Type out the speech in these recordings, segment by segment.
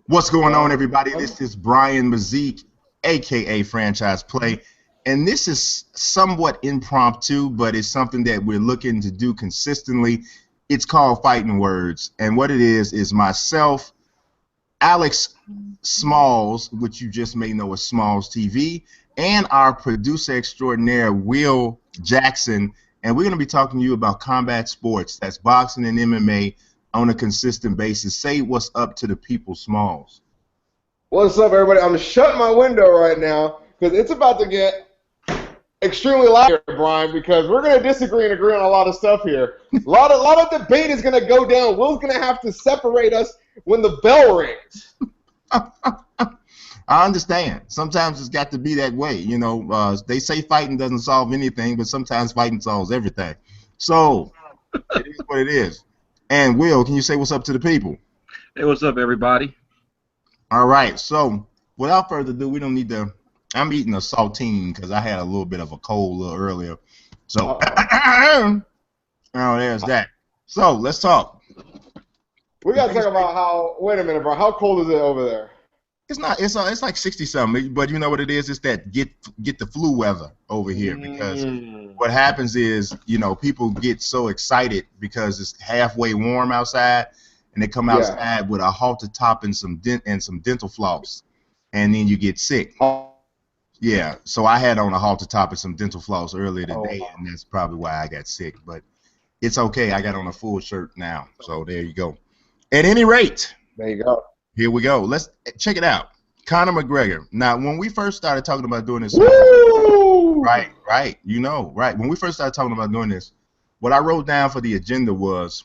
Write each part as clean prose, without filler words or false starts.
What's going on, everybody? This is Brian Mazik, aka Franchise Play, and this is somewhat impromptu, but it's something that we're looking to do consistently. It's called Fighting Words, and what it is myself, Alex Smallz, which you just may know as Smallz TV, and our producer extraordinaire, Will Jackson, and we're going to be talking to you about combat sports. That's boxing and MMA on a consistent basis. Say what's up to the people, Smallz. What's up, everybody? I'm shutting my window right now because it's about to get extremely loud here, Brian, because we're going to disagree and agree on a lot of stuff here. A lot of debate is going to go down. Will's going to have to separate us when the bell rings. I understand. Sometimes it's got to be that way. You know, they say fighting doesn't solve anything, but sometimes fighting solves everything. So it is what it is. And Will, can you say what's up to the people? Hey, what's up, everybody? All right. So without further ado, we don't need to. I'm eating a saltine because I had a little bit of a cold a little earlier. So oh, there's that. So let's talk. We got to talk about how. Wait a minute, bro. How cold is it over there? It's not. It's like 60 something. But you know what it is? It's that get the flu weather over here, because what happens is, you know, people get so excited because it's halfway warm outside, and they come outside with a halter top and some dental floss, and then you get sick. Yeah. So I had on a halter top and some dental floss earlier today, and that's probably why I got sick. But it's okay. I got on a full shirt now, so there you go. At any rate, there you go. Here we go. Let's check it out. Conor McGregor. Now, when we first started talking about doing this, right, you know, right. When we first started talking about doing this, what I wrote down for the agenda was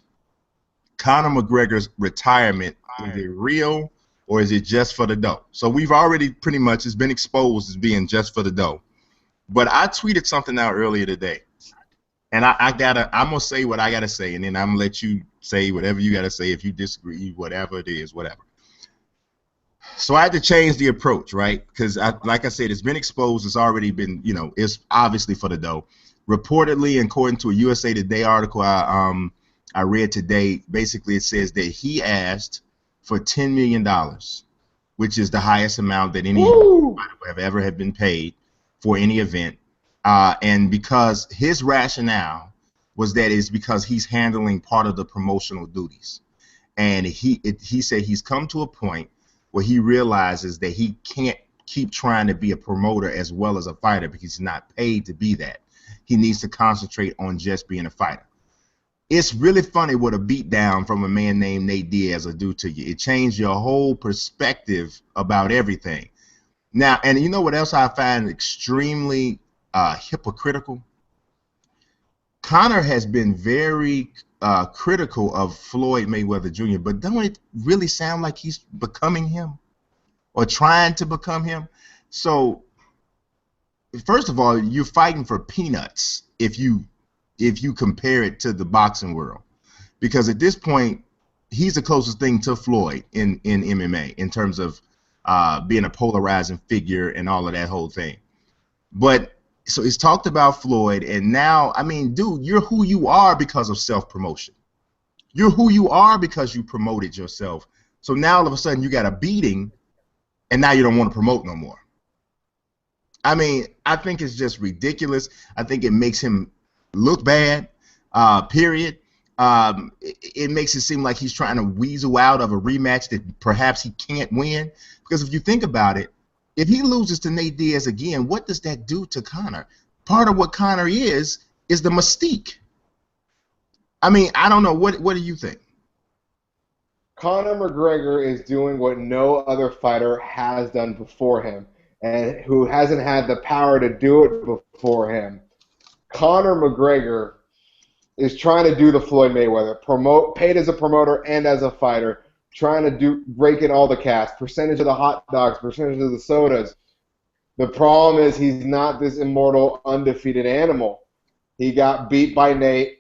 Conor McGregor's retirement. Is it real or is it just for the dough? So we've already pretty much, it's been exposed as being just for the dough. But I tweeted something out earlier today, and I'm gonna say what I gotta say, and then I'm gonna let you say whatever you gotta say. If you disagree, whatever it is, whatever. So I had to change the approach, right? Because, like I said, it's been exposed. It's already been, you know, it's obviously for the dough. Reportedly, according to a USA Today article I read today, basically it says that he asked for $10 million, which is the highest amount that any fighter have ever have been paid for any event. And because his rationale was that it's because he's handling part of the promotional duties. And he said he's come to a point where he realizes that he can't keep trying to be a promoter as well as a fighter because he's not paid to be that. He needs to concentrate on just being a fighter. It's really funny what a beatdown from a man named Nate Diaz will do to you. It changed your whole perspective about everything. Now, and you know what else I find extremely hypocritical? Conor has been very critical of Floyd Mayweather Jr., but don't it really sound like he's becoming him or trying to become him? So, first of all, you're fighting for peanuts if you compare it to the boxing world, because at this point, he's the closest thing to Floyd in MMA in terms of being a polarizing figure and all of that whole thing. But so he's talked about Floyd, and now, I mean, dude, you're who you are because of self-promotion. You're who you are because you promoted yourself. So now all of a sudden you got a beating, and now you don't want to promote no more. I mean, I think it's just ridiculous. I think it makes him look bad, period. It makes it seem like he's trying to weasel out of a rematch that perhaps he can't win. Because if you think about it, if he loses to Nate Diaz again, what does that do to Conor? Part of what Conor is the mystique. I mean, I don't know. What do you think? Conor McGregor is doing what no other fighter has done before him, and who hasn't had the power to do it before him. Conor McGregor is trying to do the Floyd Mayweather, paid as a promoter and as a fighter, trying to break in all the cash, percentage of the hot dogs, percentage of the sodas. The problem is he's not this immortal, undefeated animal. He got beat by Nate.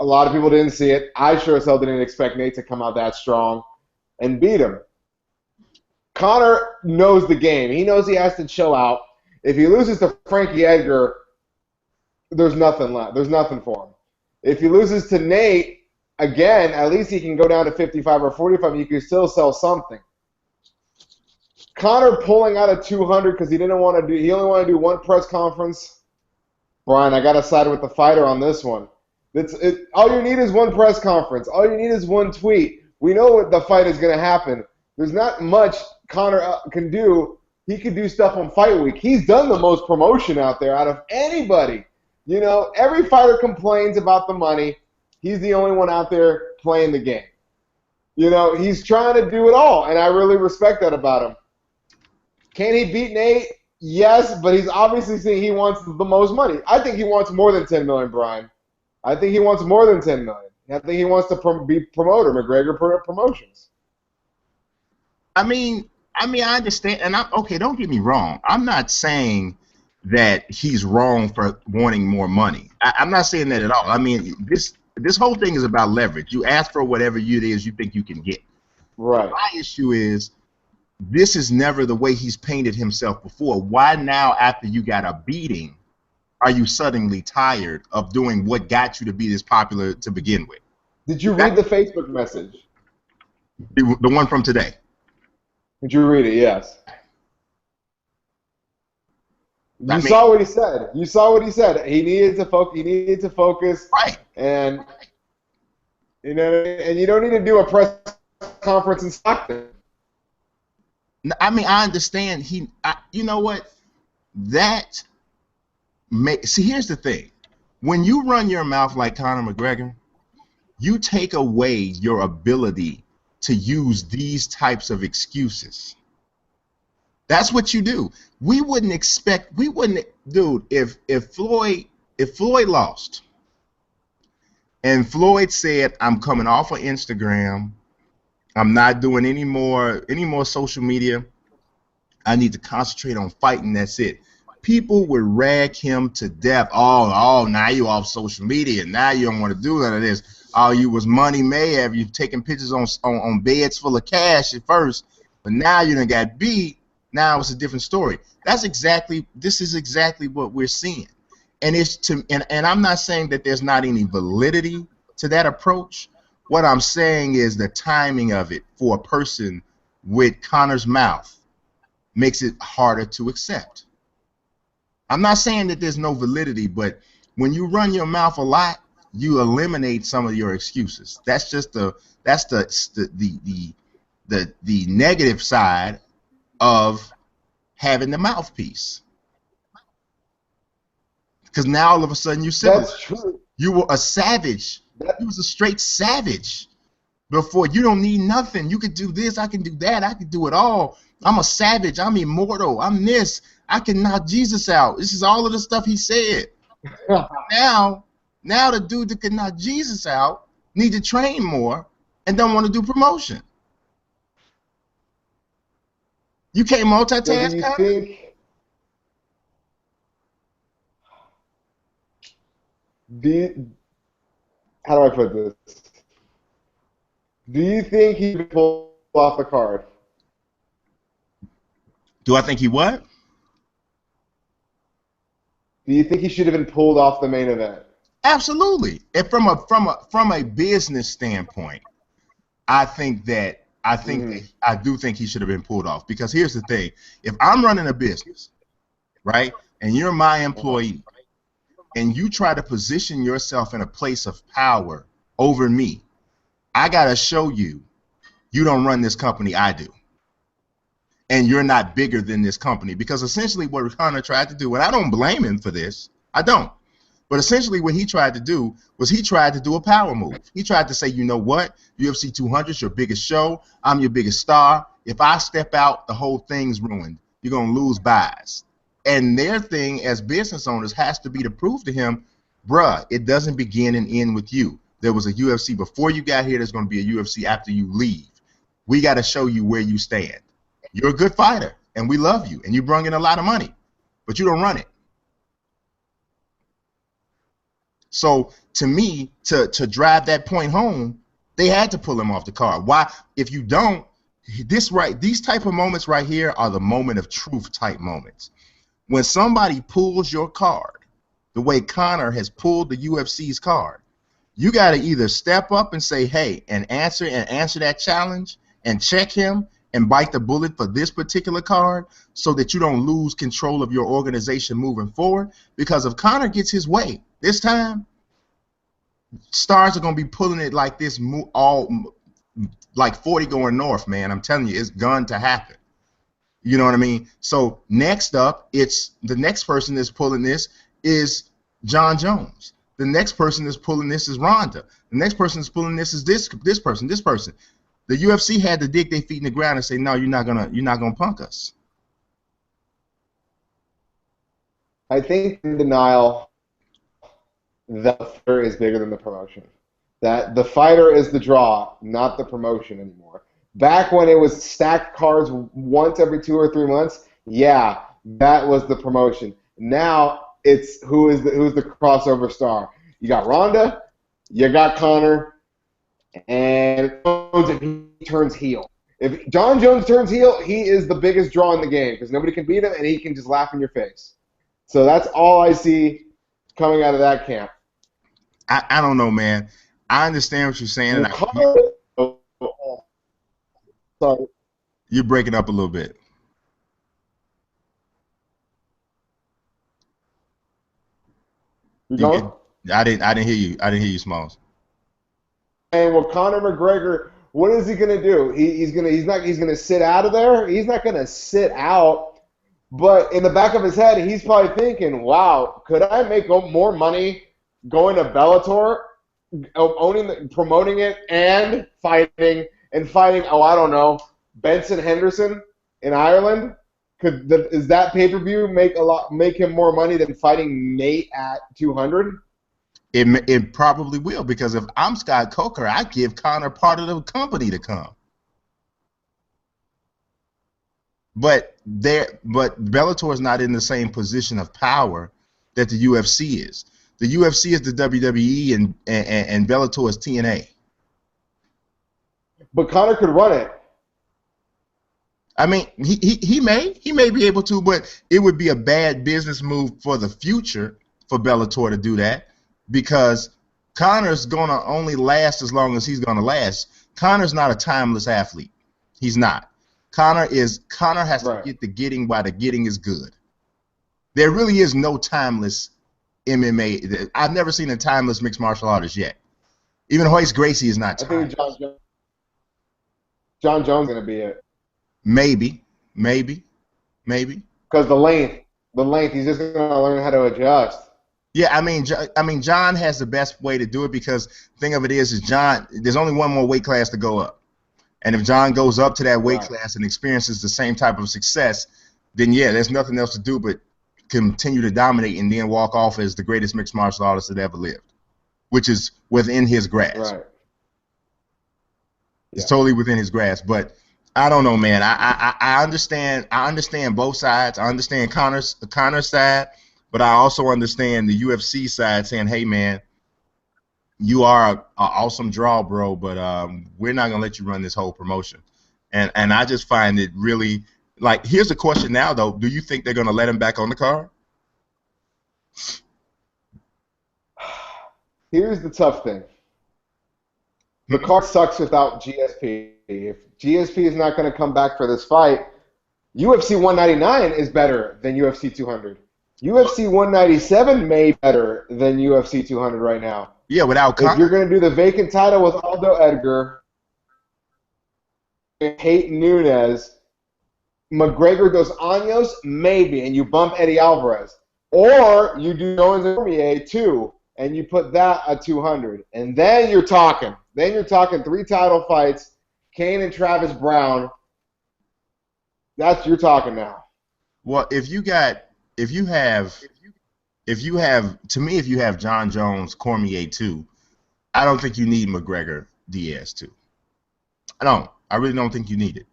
A lot of people didn't see it. I sure as hell didn't expect Nate to come out that strong and beat him. Conor knows the game. He knows he has to chill out. If he loses to Frankie Edgar, there's nothing left. There's nothing for him. If he loses to Nate, again, at least he can go down to 55 or 45 and you can still sell something. Conor pulling out of 200 because he didn't want to do. He only wanted to do one press conference. Brian, I got to side with the fighter on this one. All you need is one press conference. All you need is one tweet. We know what the fight is going to happen. There's not much Conor can do. He could do stuff on Fight Week. He's done the most promotion out there out of anybody. You know, every fighter complains about the money. He's the only one out there playing the game. You know, he's trying to do it all, and I really respect that about him. Can he beat Nate? Yes, but he's obviously saying he wants the most money. I think he wants more than $10 million, Brian. I think he wants more than $10 million. I think he wants to be promoter, McGregor Promotions. I mean, I understand, and okay. Don't get me wrong. I'm not saying that he's wrong for wanting more money. I'm not saying that at all. I mean, this whole thing is about leverage. You ask for whatever it is you think you can get. Right. My issue is this is never the way he's painted himself before. Why now, after you got a beating, are you suddenly tired of doing what got you to be this popular to begin with? Did you read the Facebook message? The one from today. Did you read it? Yes. You saw what he said. You saw what he said. He needed to focus. He needed to focus. Right. And you know, and you don't need to do a press conference in Stockton. I mean, I understand. You know what? See, here's the thing. When you run your mouth like Conor McGregor, you take away your ability to use these types of excuses. That's what you do. We wouldn't, dude, if Floyd lost and Floyd said, I'm coming off of Instagram, I'm not doing any more social media, I need to concentrate on fighting, that's it. People would rag him to death. Oh, now you off social media. Now you don't want to do none of this. All you was money Mayhem. You've taken pictures on beds full of cash at first, but now you done got beat. Now it's a different story. This is exactly what we're seeing. And and I'm not saying that there's not any validity to that approach. What I'm saying is the timing of it for a person with Conor's mouth makes it harder to accept. I'm not saying that there's no validity, but when you run your mouth a lot, you eliminate some of your excuses. That's just the negative side of having the mouthpiece. Because now all of a sudden you said that's true. You were a savage. You was a straight savage before. You don't need nothing. You could do this. I can do that. I can do it all. I'm a savage. I'm immortal. I'm this. I can knock Jesus out. This is all of the stuff he said. Now the dude that can knock Jesus out need to train more and don't want to do promotion. You can't multitask. So do you think? How do I put this? Do you think he could pull off the card? Do I think he what? Do you think he should have been pulled off the main event? Absolutely. And from a business standpoint, I do think he should have been pulled off, because here's the thing. If I'm running a business, right, and you're my employee, and you try to position yourself in a place of power over me, I got to show you don't run this company, I do. And you're not bigger than this company. Because essentially what Conor tried to do, and I don't blame him for this, I don't. But essentially what he tried to do was he tried to do a power move. He tried to say, you know what, UFC 200 is your biggest show. I'm your biggest star. If I step out, the whole thing's ruined. You're going to lose buys. And their thing as business owners has to be to prove to him, bruh, it doesn't begin and end with you. There was a UFC before you got here. There's going to be a UFC after you leave. We got to show you where you stand. You're a good fighter, and we love you, and you bring in a lot of money, but you don't run it. So to me, to drive that point home, they had to pull him off the card. Why? If you don't, these type of moments right here are the moment of truth type moments. When somebody pulls your card, the way Conor has pulled the UFC's card, you got to either step up and say, hey, and answer that challenge and check him and bite the bullet for this particular card so that you don't lose control of your organization moving forward. Because if Conor gets his way this time, stars are going to be pulling it like this, like 40 going north, man. I'm telling you, it's going to happen. You know what I mean? So next up, it's the next person that's pulling this is John Jones. The next person that's pulling this is Ronda. The next person that's pulling this is this person. The UFC had to dig their feet in the ground and say, no, you're not gonna punk us. I think in denial the fighter is bigger than the promotion. That the fighter is the draw, not the promotion anymore. Back when it was stacked cards once every 2 or 3 months, yeah, that was the promotion. Now it's who's the crossover star. You got Ronda, you got Conor, and if he turns heel. If John Jones turns heel, he is the biggest draw in the game because nobody can beat him and he can just laugh in your face. So that's all I see coming out of that camp. I don't know, man. I understand what you're saying. Sorry. You're breaking up a little bit. You going? I didn't hear you. I didn't hear you, Smallz. And well, Conor McGregor, what is he gonna do? He's gonna sit out of there. He's not gonna sit out. But in the back of his head, he's probably thinking, "Wow, could I make more money going to Bellator, promoting it, and fighting? Oh, I don't know, Benson Henderson in Ireland? Is that pay-per-view make him more money than fighting Nate at 200?" It probably will, because if I'm Scott Coker, I give Conor part of the company to come. But Bellator is not in the same position of power that the UFC is. The UFC is the WWE and Bellator is TNA. But Conor could run it. I mean, he may be able to, but it would be a bad business move for the future for Bellator to do that, because Conor's gonna only last as long as he's gonna last. Conor's not a timeless athlete. He's not. Conor has to get the getting while the getting is good. There really is no timeless MMA. I've never seen a timeless mixed martial artist yet. Even Royce Gracie is not timeless. I think John Jones is going to be it. Maybe. Because the length, he's just going to learn how to adjust. Yeah, I mean, John has the best way to do it, because the thing of it is John, there's only one more weight class to go up. And if John goes up to that weight class and experiences the same type of success, then yeah, there's nothing else to do but continue to dominate and then walk off as the greatest mixed martial artist that ever lived, which is within his grasp. Right. It's totally within his grasp. But I don't know, man. I understand both sides. I understand Conor's side, but I also understand the UFC side saying, hey, man, you are an awesome draw, bro, but we're not going to let you run this whole promotion. And I just find it really, like, here's the question now, though. Do you think they're going to let him back on the card? Here's the tough thing. The card sucks without GSP. If GSP is not going to come back for this fight, UFC 199 is better than UFC 200. UFC 197 may be better than UFC 200 right now. Yeah, without Conor. If you're going to do the vacant title with Aldo Edgar, Peyton Nunes, McGregor dos Anjos, maybe, and you bump Eddie Alvarez. Or you do Jones and Cormier, too, and you put that at 200. And then you're talking. Then you're talking 3 title fights, Kane and Travis Brown. You're talking now. Well, if you have John Jones, Cormier 2, I don't think you need McGregor Diaz 2. I really don't think you need it.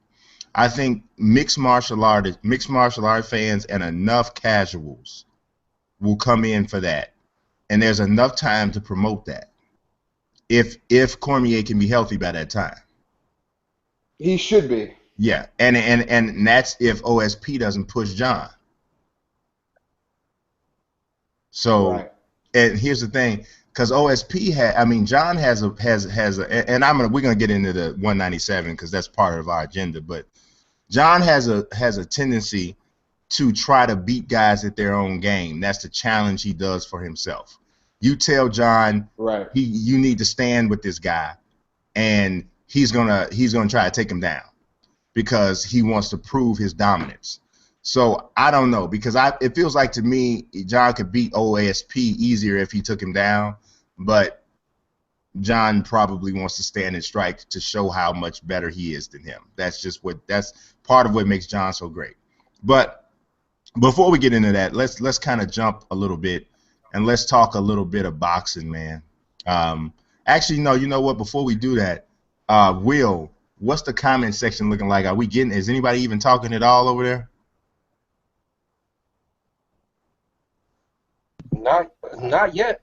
I think mixed martial art fans and enough casuals will come in for that, and there's enough time to promote that. If Cormier can be healthy by that time, he should be. Yeah, and that's if OSP doesn't push John. So, and here's the thing, because OSP had. I mean, John has a and we're gonna get into the 197 because that's part of our agenda. But John has a tendency to try to beat guys at their own game. That's the challenge he does for himself. You tell John, right, you need to stand with this guy, and he's gonna try to take him down because he wants to prove his dominance. So I don't know, because it feels like to me John could beat OSP easier if he took him down, but John probably wants to stand and strike to show how much better he is than him. That's part of what makes John so great. But before we get into that, let's kind of jump a little bit and let's talk a little bit of boxing, man. Actually, no, you know what? Before we do that, Will, what's the comment section looking like? Is anybody even talking at all over there? Not yet.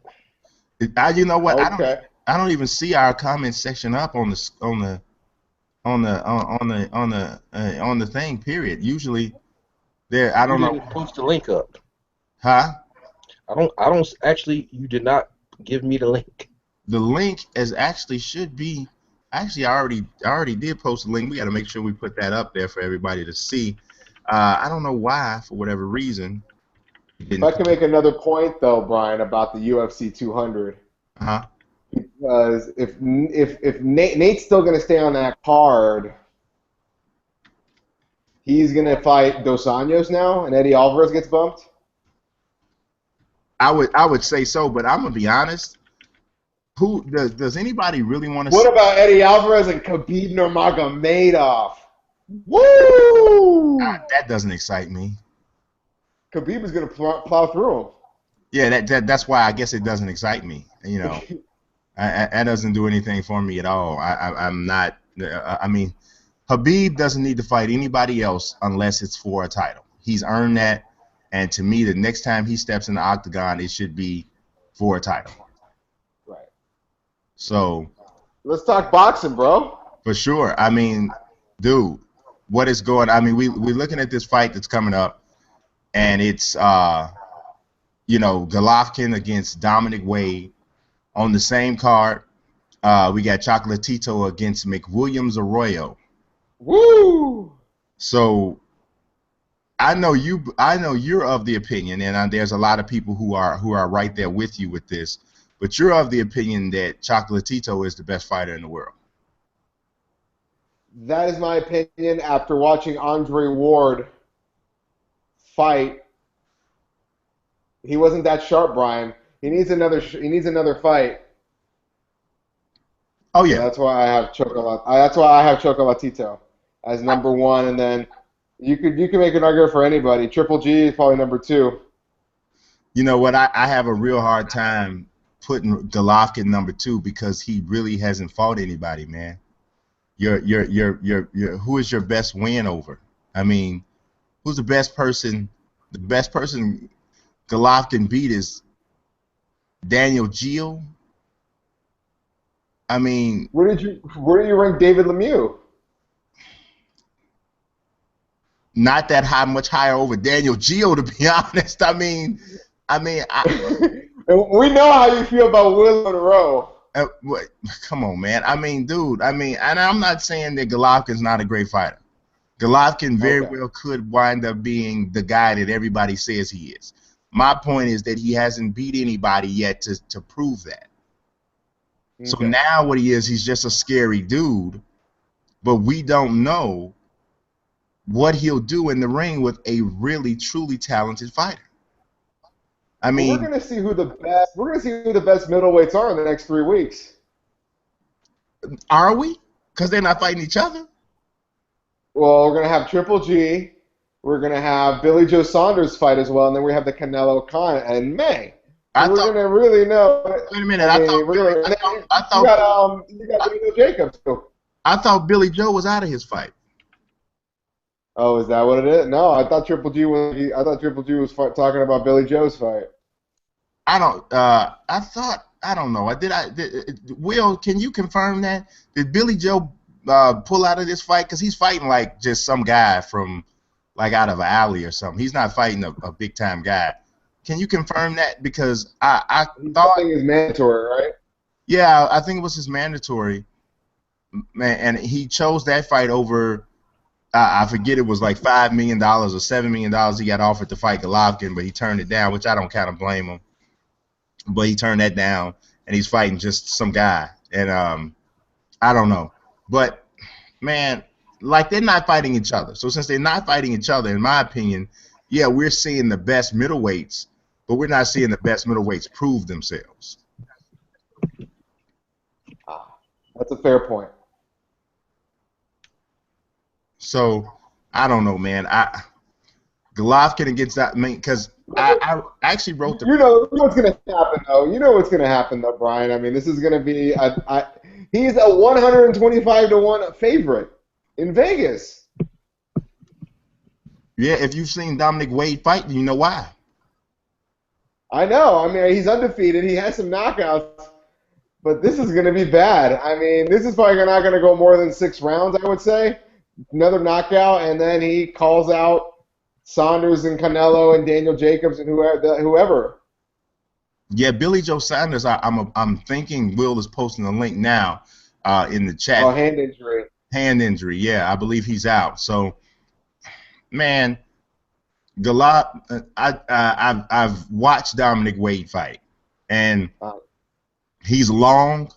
You know what? Okay. I don't even see our comment section up on the thing. Period. Usually, there. I don't know. You didn't post the link up. Huh? I don't actually. You did not give me the link. The link should be. Actually, I already did post a link. We got to make sure we put that up there for everybody to see. I don't know why, for whatever reason. If I can make another point though, Brian, about the UFC 200. Uh-huh. Because if Nate's still going to stay on that card, he's going to fight Dos Anjos now, and Eddie Alvarez gets bumped. I would say so, but I'm gonna be honest. Who does anybody really want to? What about Eddie Alvarez and Khabib Nurmagomedov? Woo! That doesn't excite me. Khabib is going to plow through him. Yeah, that's why I guess it doesn't excite me. You know, that doesn't do anything for me at all. I'm not. I mean, Khabib doesn't need to fight anybody else unless it's for a title. He's earned that, and to me, the next time he steps in the octagon, it should be for a title. Right. So. Let's talk boxing, bro. For sure. I mean, dude, what is going? I mean, we're looking at this fight that's coming up. And it's, Golovkin against Dominic Wade on the same card. We got Chocolatito against McWilliams Arroyo. Woo! So I know you're of the opinion, and there's a lot of people who are right there with you with this, but you're of the opinion that Chocolatito is the best fighter in the world. That is my opinion after watching Andre Ward fight. He wasn't that sharp, Brian. He needs another fight. Oh yeah. That's why I have Chocolatito as number one, and then you could make an argument for anybody. Triple G is probably number two. You know what? I have a real hard time putting Golovkin number two because he really hasn't fought anybody, man. Who is your best win over? I mean, who's the best person? The best person Golovkin beat is Daniel Gio. I mean, where do you rank David Lemieux? Not that high, much higher over Daniel Gio, to be honest. I mean, we know how you feel about Will Monroe. Come on, man. I mean, dude. I mean, and I'm not saying that Golovkin's not a great fighter. Golovkin very well could wind up being the guy that everybody says he is. My point is that he hasn't beat anybody yet to prove that. Okay. So now what he is, he's just a scary dude, but we don't know what he'll do in the ring with a really, truly talented fighter. I mean, we're gonna see who the best middleweights are in the next 3 weeks. Are we? Because they're not fighting each other. Well, we're gonna have Triple G. We're gonna have Billy Joe Saunders fight as well, and then we have the Canelo Khan in May. So we're gonna really know. Wait a minute. I thought you got Billy Joe Jacobs too. I thought Billy Joe was out of his fight. Oh, is that what it is? No, I thought Triple G was. I thought Triple G was talking about Billy Joe's fight. I don't know. Will, can you confirm that? Did Billy Joe pull out of this fight? Because he's fighting like just some guy from like out of an alley or something. He's not fighting a big time guy. Can you confirm that? Because I He's thought, saying it's mandatory, right? yeah, I think it was his mandatory, man, and he chose that fight over. I forget, it was like $5 million or $7 million he got offered to fight Golovkin, but he turned it down, which I don't kind of blame him. But he turned that down, and he's fighting just some guy, and I don't know, but man, like, they're not fighting each other. So since they're not fighting each other, in my opinion, yeah, we're seeing the best middleweights, but we're not seeing the best middleweights prove themselves. That's a fair point. So I don't know, man. Golovkin against that, because I actually wrote the. You know what's going to happen, though. You know what's going to happen, though, Brian. I mean, this is going to be he's a 125-1 favorite in Vegas. Yeah, if you've seen Dominic Wade fight, you know why. I know. I mean, he's undefeated. He has some knockouts, but this is going to be bad. I mean, this is probably not going to go more than 6 rounds, I would say. Another knockout, and then he calls out Saunders and Canelo and Daniel Jacobs and whoever. Yeah, Billy Joe Saunders. I'm thinking Will is posting a link now in the chat. Oh, hand injury. Hand injury. Yeah, I believe he's out. So, man, I've watched Dominic Wade fight, and he's long,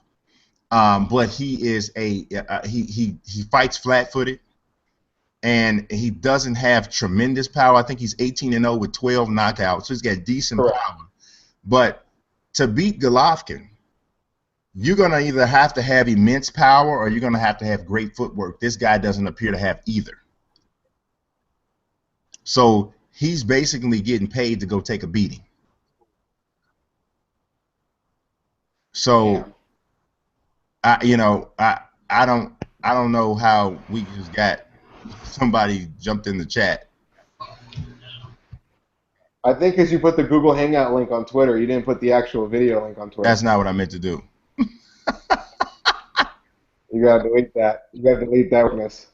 but he is he fights flat-footed. And he doesn't have tremendous power. I think he's 18-0 with 12 knockouts, so he's got decent power. But to beat Golovkin, you're going to either have to have immense power or you're going to have great footwork. This guy doesn't appear to have either. So he's basically getting paid to go take a beating. So, I don't know how we just got. Somebody jumped in the chat. I think because you put the Google Hangout link on Twitter, you didn't put the actual video link on Twitter. That's not what I meant to do. You gotta delete that. You gotta delete that witness.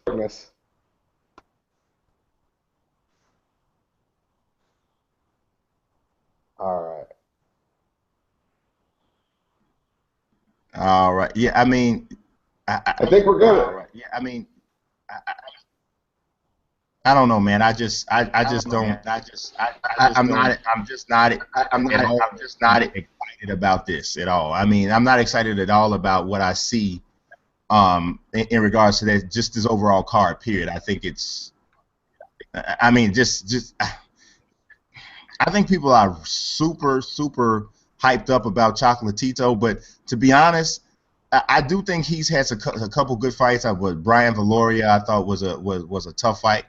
All right. Yeah, I mean, I think we're good. All right. Yeah, I mean, I don't know, man. I'm just not excited about this at all. I mean, I'm not excited at all about what I see in regards to that, just this overall card, period. I think it's, I mean, I think people are super hyped up about Chocolatito, but to be honest, I do think he's had a couple good fights. Brian Valoria, I thought was a tough fight.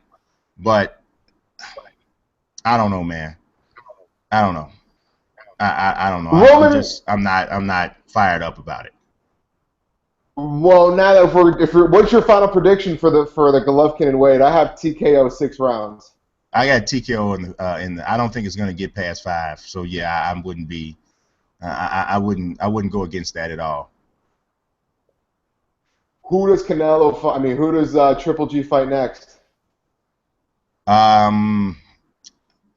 But I don't know, man. I don't know. I don't know. I'm not fired up about it. Well, now that what's your final prediction for the Golovkin and Wade? I have TKO 6 rounds. I got TKO in the I don't think it's going to get past 5. So yeah, I wouldn't be. I wouldn't go against that at all. Who does Canelo fight? I mean, who does Triple G fight next?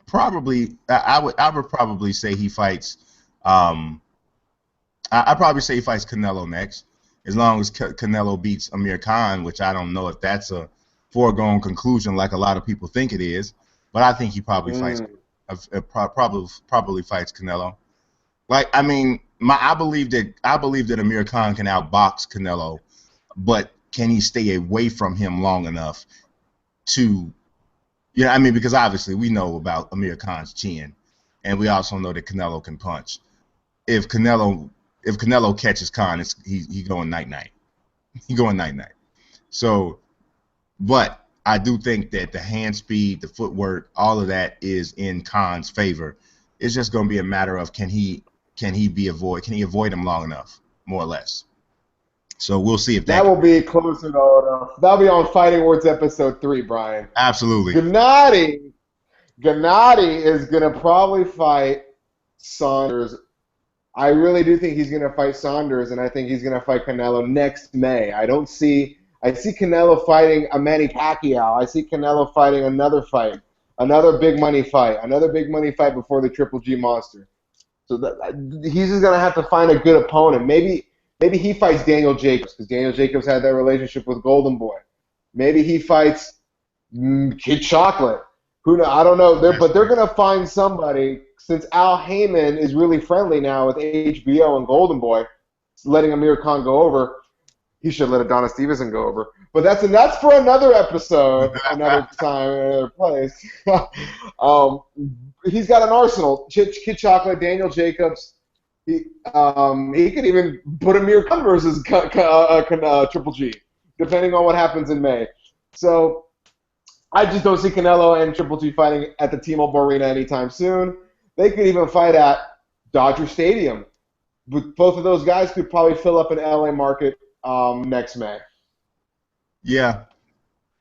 Probably I would probably say he fights. I'd probably say he fights Canelo next, as long as Canelo beats Amir Khan, which I don't know if that's a foregone conclusion like a lot of people think it is, but I think he probably fights. Probably fights Canelo. Like, I mean, I believe that Amir Khan can outbox Canelo, but can he stay away from him long enough to? Yeah, I mean, because obviously we know about Amir Khan's chin, and we also know that Canelo can punch. If Canelo catches Khan, he going night-night. He going night-night. So, but I do think that the hand speed, the footwork, all of that is in Khan's favor. It's just going to be a matter of can he avoid him long enough, more or less. So we'll see if that will be closer though. That'll be on Fighting Words episode 3, Brian. Absolutely. Gennady is gonna probably fight Saunders. I really do think he's gonna fight Saunders, and I think he's gonna fight Canelo next May. I see Canelo fighting a Manny Pacquiao. I see Canelo fighting another fight. Another big money fight. Another big money fight before the Triple G monster. So he's just gonna have to find a good opponent. Maybe he fights Daniel Jacobs because Daniel Jacobs had that relationship with Golden Boy. Maybe he fights Kid Chocolate. Who know? I don't know. But they're gonna find somebody since Al Heyman is really friendly now with HBO and Golden Boy, letting Amir Khan go over. He should let Adonis Stevenson go over. But that's for another episode, another time, another place. He's got an arsenal. Kid Chocolate, Daniel Jacobs. He could even put Amir Khan versus Triple G, depending on what happens in May. So I just don't see Canelo and Triple G fighting at the T-Mobile Arena anytime soon. They could even fight at Dodger Stadium. But both of those guys could probably fill up an LA market next May. Yeah,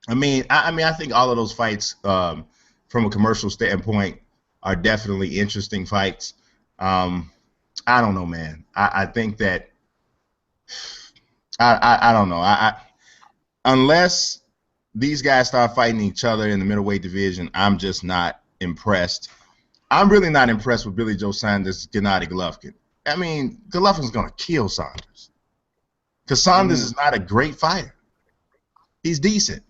I mean, I think all of those fights, from a commercial standpoint, are definitely interesting fights. I don't know, man. I think that I don't know. Unless these guys start fighting each other in the middleweight division, I'm just not impressed. I'm really not impressed with Billy Joe Saunders, Gennady Golovkin. I mean, Golovkin's gonna kill Saunders because Saunders is not a great fighter. He's decent.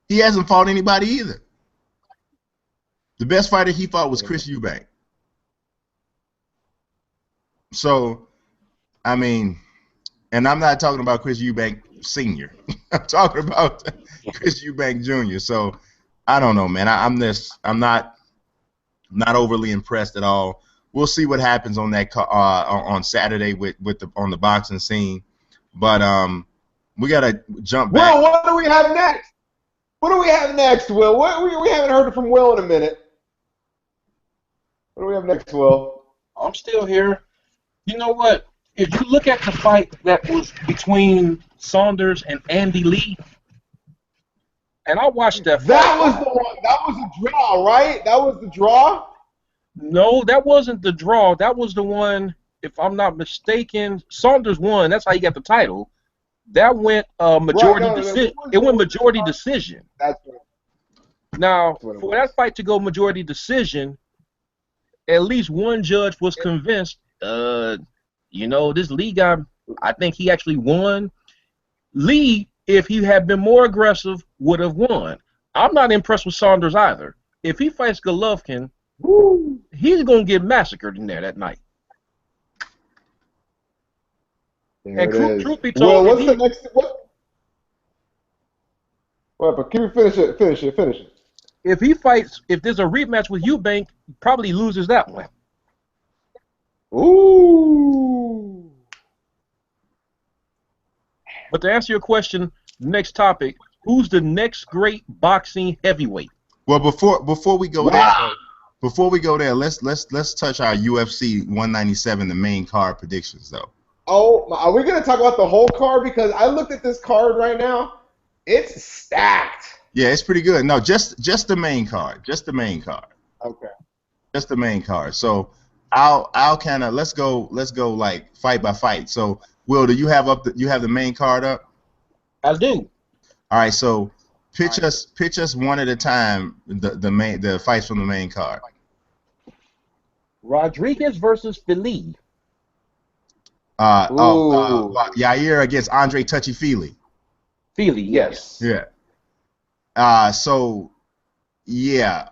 He hasn't fought anybody either. The best fighter he fought was Chris Eubank. So, I mean, and I'm not talking about Chris Eubank Sr. I'm talking about Chris Eubank Jr. So, I don't know, man. I'm not overly impressed at all. We'll see what happens on that on Saturday on the boxing scene, but we gotta jump back. Will, what do we have next? What do we have next, Will? We haven't heard from Will in a minute. What do we have next, Will? I'm still here. You know what? If you look at the fight that was between Saunders and Andy Lee, and I watched that fight. That was the one. That was the draw, right? That was the draw? No, that wasn't the draw. That was the one, if I'm not mistaken, Saunders won. That's how he got the title. That went majority decision. It went majority decision. That's right. Now, for that fight to go majority decision, at least one judge was convinced, you know, this Lee guy, I think he actually won. Lee, if he had been more aggressive, would have won. I'm not impressed with Saunders either. If he fights Golovkin, he's going to get massacred in there that night. There and truth be told, well, what's the next? What? But can you finish it? Finish it. If he fights, if there's a rematch with Eubank, he probably loses that one. Ooh. But to answer your question, next topic: who's the next great boxing heavyweight? Well, before we go there, let's touch our UFC 197, the main card predictions, though. Oh, are we going to talk about the whole card? Because I looked at this card right now. It's stacked. Yeah, it's pretty good. No, just the main card. Just the main card. Okay. Just the main card. So I'll kind of let's go like fight by fight. So Will, do you have the main card up? I do. All right. So pitch us one at a time. The fights from the main card. Rodriguez versus Fili. Yair against Andre Touchy Fili. Fili, yes. Yeah. So, yeah.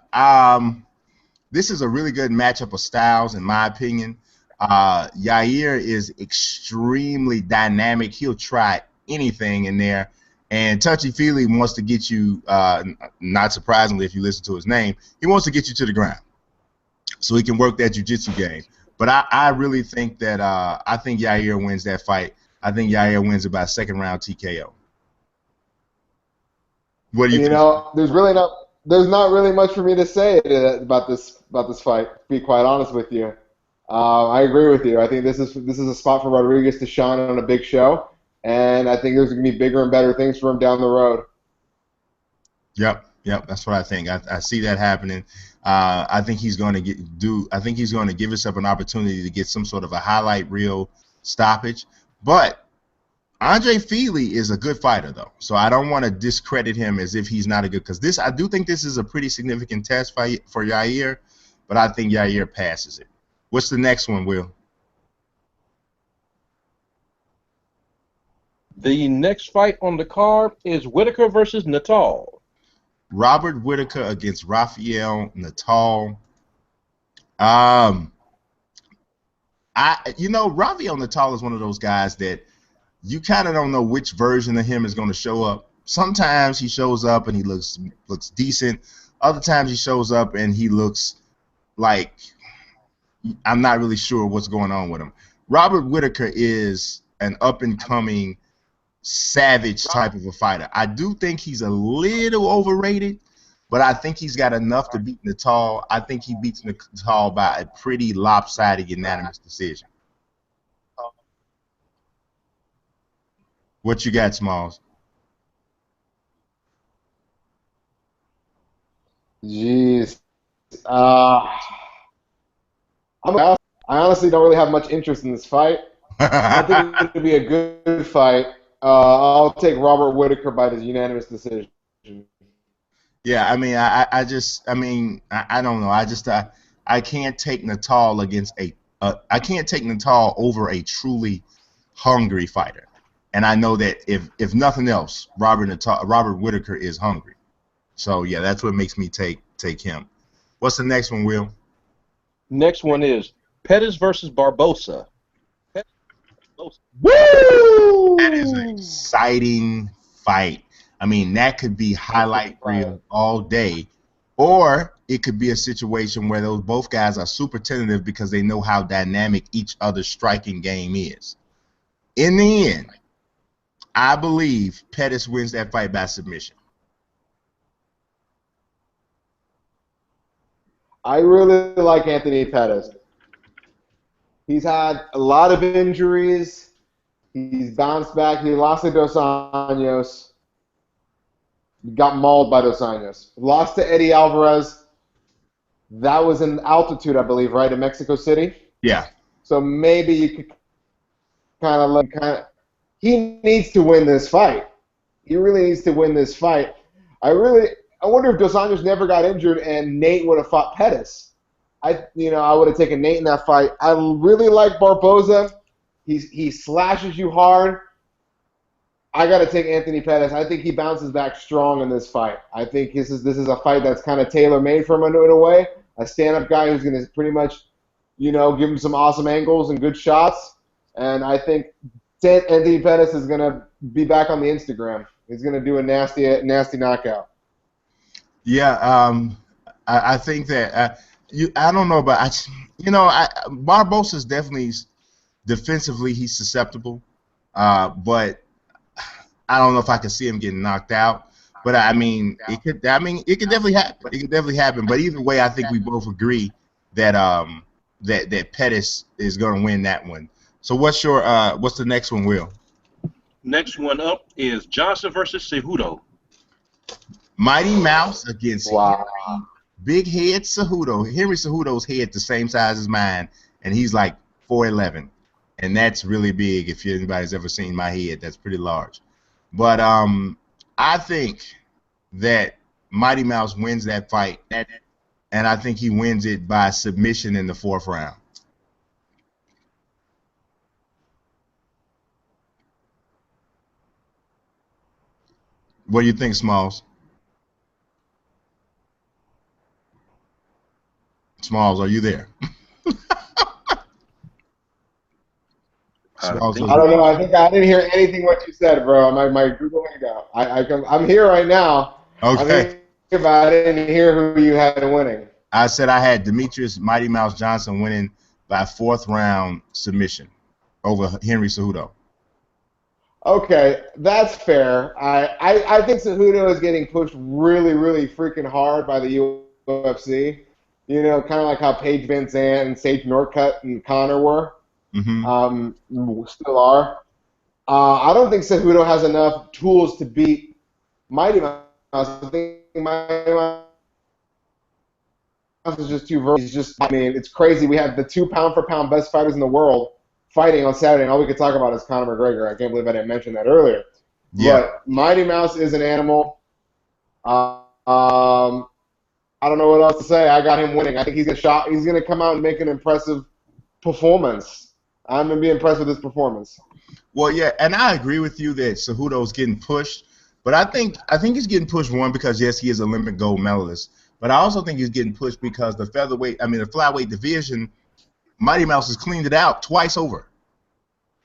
This is a really good matchup of styles, in my opinion. Yair is extremely dynamic. He'll try anything in there. And Touchy Fili wants to get you, not surprisingly if you listen to his name, he wants to get you to the ground so he can work that jiu-jitsu game. But I really think that I think Yair wins that fight. I think Yair wins it by second round TKO. What do you think? You know, there's not really much for me to say about this fight. To be quite honest with you, I agree with you. I think this is a spot for Rodriguez to shine on a big show, and I think there's going to be bigger and better things for him down the road. Yep, that's what I think. I see that happening. I think he's going to give himself an opportunity to get some sort of a highlight reel stoppage. But Andre Feely is a good fighter, though, so I don't want to discredit him as if he's not a good. Because I do think this is a pretty significant test fight for Yair, but I think Yair passes it. What's the next one, Will? The next fight on the card is Whitaker versus Natal. Robert Whitaker against Rafael Natal. Rafael Natal is one of those guys that you kind of don't know which version of him is going to show up. Sometimes he shows up and he looks decent. Other times he shows up and he looks like I'm not really sure what's going on with him. Robert Whitaker is an up-and-coming, savage type of a fighter. I do think he's a little overrated, but I think he's got enough to beat Natal. I think he beats Natal by a pretty lopsided unanimous decision. What you got, Smallz? Jeez. I honestly don't really have much interest in this fight. I think it's going to be a good fight. I'll take Robert Whitaker by the unanimous decision. Yeah, I mean, I don't know. I can't take Natal against I can't take Natal over a truly hungry fighter. And I know that if nothing else, Robert Whitaker is hungry. So yeah, that's what makes me take him. What's the next one, Will? Next one is Pettis versus Barbosa. Woo! That is an exciting fight. I mean, that could be highlight reel all day, or it could be a situation where both guys are super tentative because they know how dynamic each other's striking game is. In the end, I believe Pettis wins that fight by submission. I really like Anthony Pettis. He's had a lot of injuries. He's bounced back. He lost to Dos Anjos. Got mauled by Dos Anjos. Lost to Eddie Alvarez. That was in altitude, I believe, right, in Mexico City? Yeah. So maybe you could he needs to win this fight. He really needs to win this fight. I wonder if Dos Anjos never got injured and Nate would have fought Pettis. I would have taken Nate in that fight. I really like Barbosa. He slashes you hard. I got to take Anthony Pettis. I think he bounces back strong in this fight. I think this is a fight that's kind of tailor-made for him in a way. A stand-up guy who's going to pretty much, give him some awesome angles and good shots. And I think Anthony Pettis is going to be back on the Instagram. He's going to do a nasty knockout. Yeah, I think that I don't know, but Barbosa's definitely defensively he's susceptible, but I don't know if I can see him getting knocked out. But it could definitely happen. It could definitely happen. But either way, I think we both agree that that Pettis is going to win that one. So what's the next one, Will? Next one up is Johnson versus Cejudo. Mighty Mouse against Henry Big Head Cejudo. Henry Cejudo's head the same size as mine, and he's like 4'11", and that's really big. If anybody's ever seen my head, that's pretty large. But I think that Mighty Mouse wins that fight, and I think he wins it by submission in the 4th round. What do you think, Smallz? Smallz, are you there? Smalls, I don't know. I think I didn't hear anything what you said, bro. My Google Hangout. I'm here right now. Okay. But I didn't hear who you had winning. I said I had Demetrius Mighty Mouse Johnson winning by 4th round submission over Henry Cejudo. Okay, that's fair. I think Cejudo is getting pushed really, really freaking hard by the UFC. Kind of like how Paige Van Zandt and Sage Northcutt and Conor were. Mm-hmm. Still are. I don't think Cejudo has enough tools to beat Mighty Mouse. I think Mighty Mouse is just too versatile. It's crazy. We have the 2 pound-for-pound best fighters in the world fighting on Saturday, and all we could talk about is Conor McGregor. I can't believe I didn't mention that earlier. Yeah. But Mighty Mouse is an animal. I don't know what else to say. I got him winning. I think he's gonna come out and make an impressive performance. I'm gonna be impressed with his performance. Well, yeah, and I agree with you that Cejudo's getting pushed, but I think he's getting pushed, one, because yes, he is an Olympic gold medalist, but I also think he's getting pushed because the flyweight division, Mighty Mouse has cleaned it out twice over.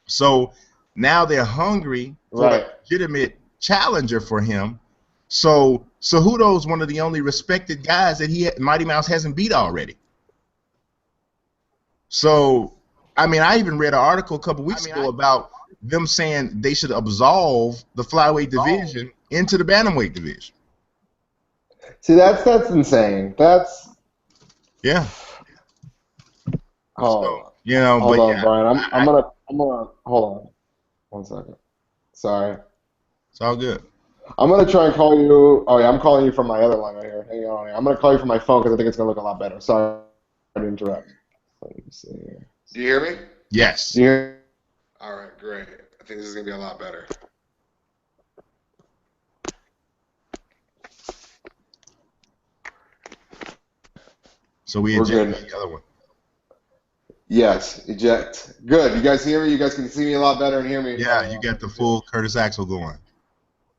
So now they're hungry for a legitimate challenger for him. So Cejudo's one of the only respected guys that Mighty Mouse hasn't beat already. So, I mean, I even read an article a couple weeks ago about them saying they should absolve the flyweight division into the bantamweight division. See, that's insane. That's So, hold on, Brian. I'm gonna hold on 1 second. Sorry. It's all good. I'm gonna try and call you. Oh yeah, I'm calling you from my other line right here. Hang on. I'm gonna call you from my phone because I think it's gonna look a lot better. Sorry to interrupt. Let me see here. Do you hear me? Yes. Do you hear? All right, great. I think this is gonna be a lot better. So we eject the other one. Yes, eject. Good. You guys hear me? You guys can see me a lot better and hear me. Yeah, you got the full Curtis Axel going.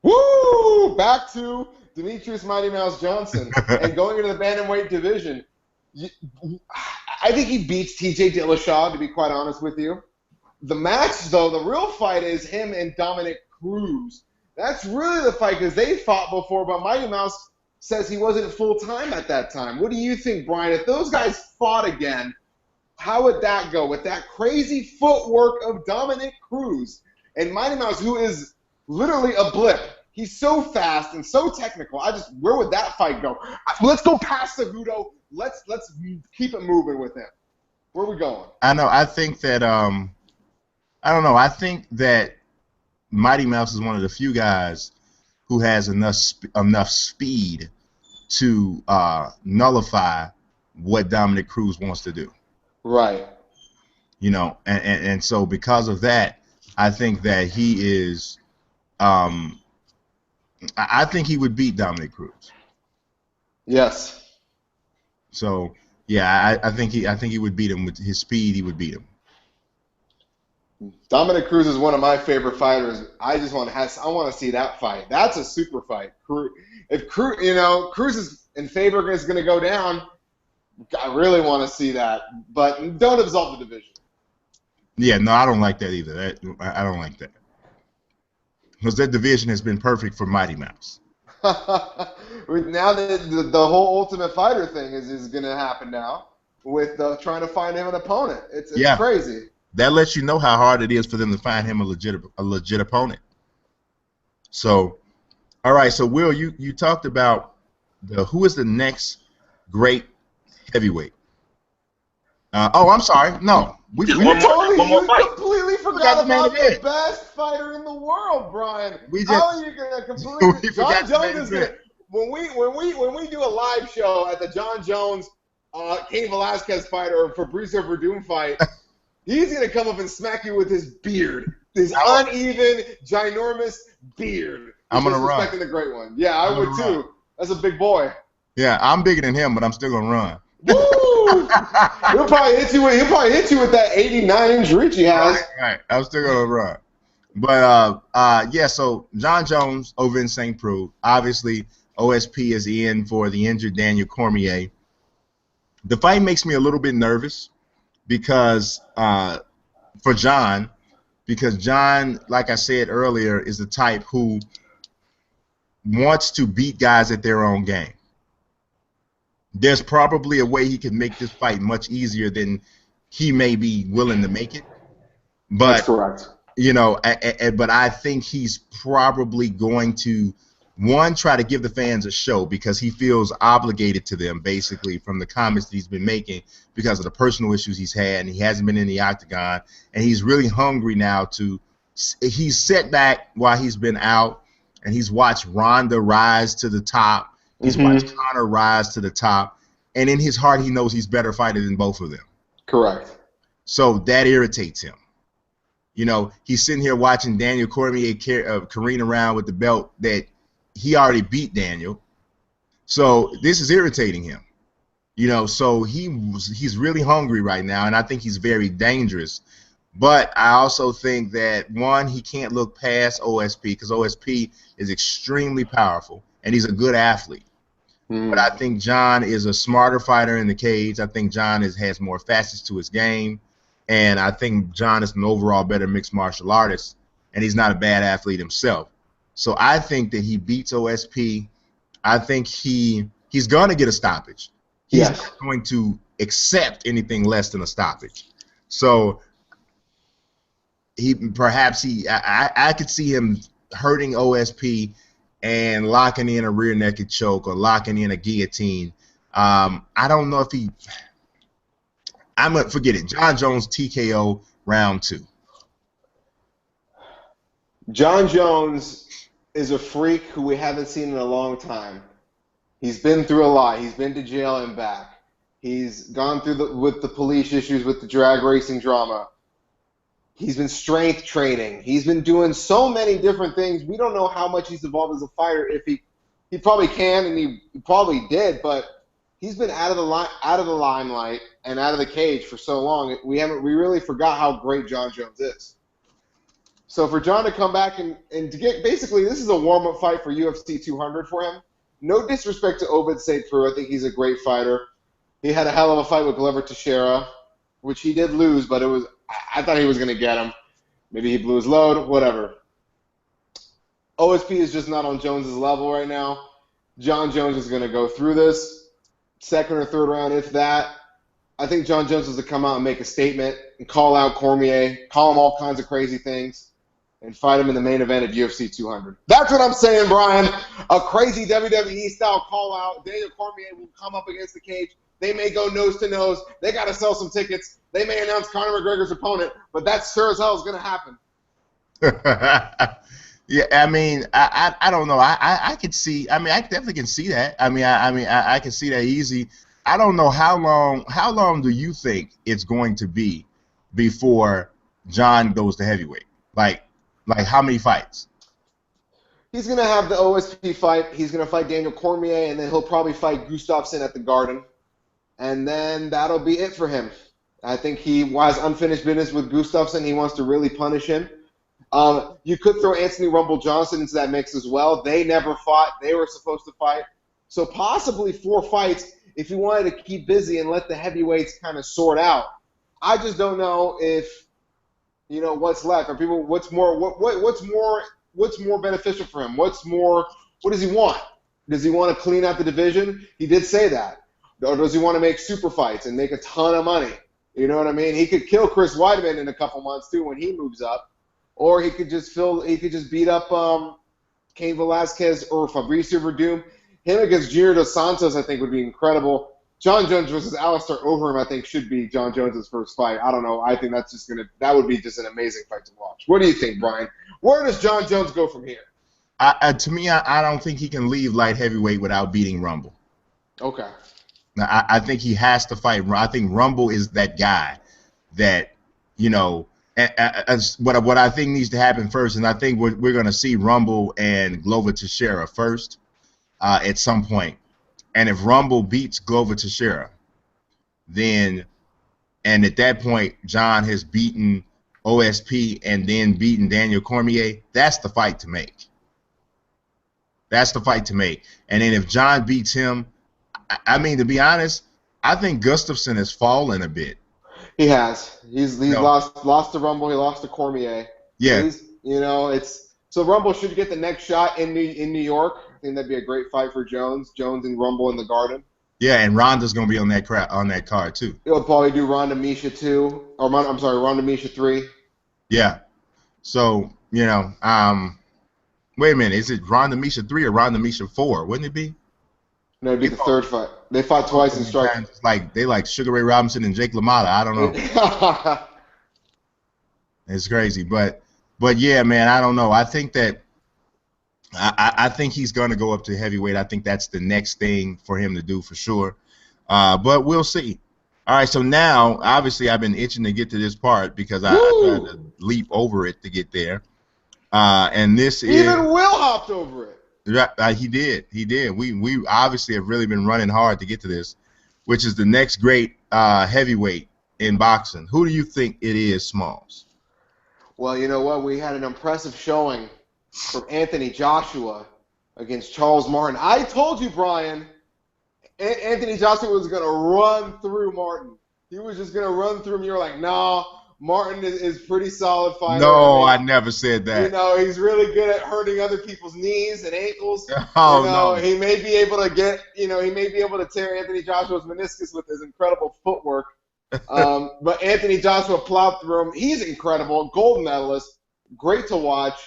Woo! Back to Demetrius Mighty Mouse Johnson and going into the bantamweight division. I think he beats TJ Dillashaw, to be quite honest with you. The match, though, the real fight is him and Dominic Cruz. That's really the fight because they fought before, but Mighty Mouse says he wasn't full-time at that time. What do you think, Brian? If those guys fought again, how would that go with that crazy footwork of Dominic Cruz and Mighty Mouse, who is literally a blip? He's so fast and so technical. Where would that fight go? Let's go past Cejudo. Let's keep it moving with him. Where are we going? I know. I think that I don't know. I think that Mighty Mouse is one of the few guys who has enough speed to nullify what Dominic Cruz wants to do. Right. And so because of that, I think that he is. I think he would beat Dominic Cruz. Yes. So yeah, I think he would beat him with his speed. He would beat him. Dominic Cruz is one of my favorite fighters. I want to see that fight. That's a super fight. If Cruz is in favor is going to go down, I really want to see that. But don't absolve the division. Yeah, no, I don't like that either. I don't like that. Because that division has been perfect for Mighty Mouse. Now that the whole Ultimate Fighter thing is going to happen now with trying to find him an opponent. It's crazy. That lets you know how hard it is for them to find him a legit opponent. So, all right. So, Will, you talked about who is the next great heavyweight? I'm sorry. No. One more fight. Completely forgot about the best fighter in the world, Brian. How are you gonna completely? John Jones is gonna. When we do a live show at the John Jones, Cain Velasquez fight or Fabricio Verdum fight, he's gonna come up and smack you with his beard, his uneven, ginormous beard. I'm gonna run. Respecting the great one. Yeah, I would too. That's a big boy. Yeah, I'm bigger than him, but I'm still gonna run. Woo! He'll probably hit you with that 89-inch reach he has. Right. I'm still gonna run. But yeah. So John Jones over in St. Preux. Obviously, OSP is in for the injured Daniel Cormier. The fight makes me a little bit nervous because for John, because John, like I said earlier, is the type who wants to beat guys at their own game. There's probably a way he can make this fight much easier than he may be willing to make it. But, that's correct. But I think he's probably going to, one, try to give the fans a show because he feels obligated to them, basically, from the comments that he's been making because of the personal issues he's had, and he hasn't been in the octagon, and he's really hungry now he's set back while he's been out, and he's watched Ronda rise to the top. He's watched Conor rise to the top, and in his heart he knows he's better fighter than both of them. Correct. So that irritates him. You know, he's sitting here watching Daniel Cormier careen around with the belt that he already beat Daniel. So this is irritating him. You know, so he's really hungry right now, and I think he's very dangerous. But I also think that, one, he can't look past OSP because OSP is extremely powerful, and he's a good athlete. But I think John is a smarter fighter in the cage. I think John has more facets to his game. And I think John is an overall better mixed martial artist, and he's not a bad athlete himself. So I think that he beats OSP. I think he's going to get a stoppage. He's not going to accept anything less than a stoppage. So I could see him hurting OSP and locking in a rear naked choke or locking in a guillotine. I don't know if forget it. John Jones TKO round 2. John Jones is a freak who we haven't seen in a long time. He's been through a lot. He's been to jail and back. He's gone through with the police issues, with the drag racing drama. He's been strength training. He's been doing so many different things. We don't know how much he's evolved as a fighter. If he probably can, and he probably did, but he's been out of the limelight and out of the cage for so long. We really forgot how great John Jones is. So for John to come back and to get, basically, this is a warm-up fight for UFC 200 for him. No disrespect to Ovid St. Preux. I think he's a great fighter. He had a hell of a fight with Glover Teixeira, which he did lose, but I thought he was going to get him. Maybe he blew his load, whatever. OSP is just not on Jones's level right now. John Jones is going to go through this second or third round, if that. I think John Jones has to come out and make a statement and call out Cormier, call him all kinds of crazy things, and fight him in the main event of UFC 200. That's what I'm saying, Brian. A crazy WWE-style call-out. Daniel Cormier will come up against the cage. They may go nose-to-nose. They got to sell some tickets. They may announce Conor McGregor's opponent, but that sure as hell is going to happen. Yeah, I mean, I don't know. I could see. I mean, I definitely can see that. I can see that easy. I don't know how long do you think it's going to be before John goes to heavyweight? Like how many fights? He's going to have the OSP fight. He's going to fight Daniel Cormier, and then he'll probably fight Gustafsson at the Garden. And then that'll be it for him. I think he has unfinished business with Gustafsson. He wants to really punish him. You could throw Anthony Rumble Johnson into that mix as well. They never fought. They were supposed to fight. So possibly 4 fights if you wanted to keep busy and let the heavyweights kind of sort out. I just don't know if, what's left. What's more beneficial for him? What does he want? Does he want to clean out the division? He did say that. Or does he want to make super fights and make a ton of money? You know what I mean? He could kill Chris Weidman in a couple months too when he moves up. Or he could just beat up Cain Velasquez or Fabricio Verdum. Him against Junior Dos Santos, I think, would be incredible. John Jones versus Alistair Overeem, I think, should be John Jones' first fight. I don't know. I think that would be just an amazing fight to watch. What do you think, Brian? Where does John Jones go from here? To me, I don't think he can leave light heavyweight without beating Rumble. Okay. Now, I think he has to fight. I think Rumble is that guy that, what I think needs to happen first, and I think we're going to see Rumble and Glover Teixeira first at some point. And if Rumble beats Glover Teixeira, and at that point, John has beaten OSP and then beaten Daniel Cormier, that's the fight to make. That's the fight to make. And then if John beats him, I mean, to be honest, I think Gustafsson has fallen a bit. He has. He's lost to Rumble. He lost to Cormier. Yeah. So Rumble should get the next shot in New York. I think that'd be a great fight for Jones. Jones and Rumble in the Garden. Yeah, and Ronda's gonna be on that card too. He'll probably do Ronda Misha 2, or Ronda Misha 3. Yeah. So wait a minute, is it Ronda Misha 3 or Ronda Misha 4? Wouldn't it be? No, it'd be the third fight. They fought twice in strike. They like Sugar Ray Robinson and Jake LaMotta. I don't know. It's crazy, but yeah, man, I don't know. I think that I think he's going to go up to heavyweight. I think that's the next thing for him to do for sure. But we'll see. All right, so now obviously I've been itching to get to this part because I tried to leap over it to get there. And this Even Will hopped over it. He did. He did. We obviously have really been running hard to get to this, which is the next great heavyweight in boxing. Who do you think it is, Smallz? Well, you know what? We had an impressive showing from Anthony Joshua against Charles Martin. I told you, Brian, Anthony Joshua was going to run through Martin. He was just going to run through him. You were like, no, Martin is pretty solid fighter. No, I never said that. You know, he's really good at hurting other people's knees and ankles. Oh, you know, no. He may be able to tear Anthony Joshua's meniscus with his incredible footwork. But Anthony Joshua plowed through him. He's incredible, gold medalist, great to watch.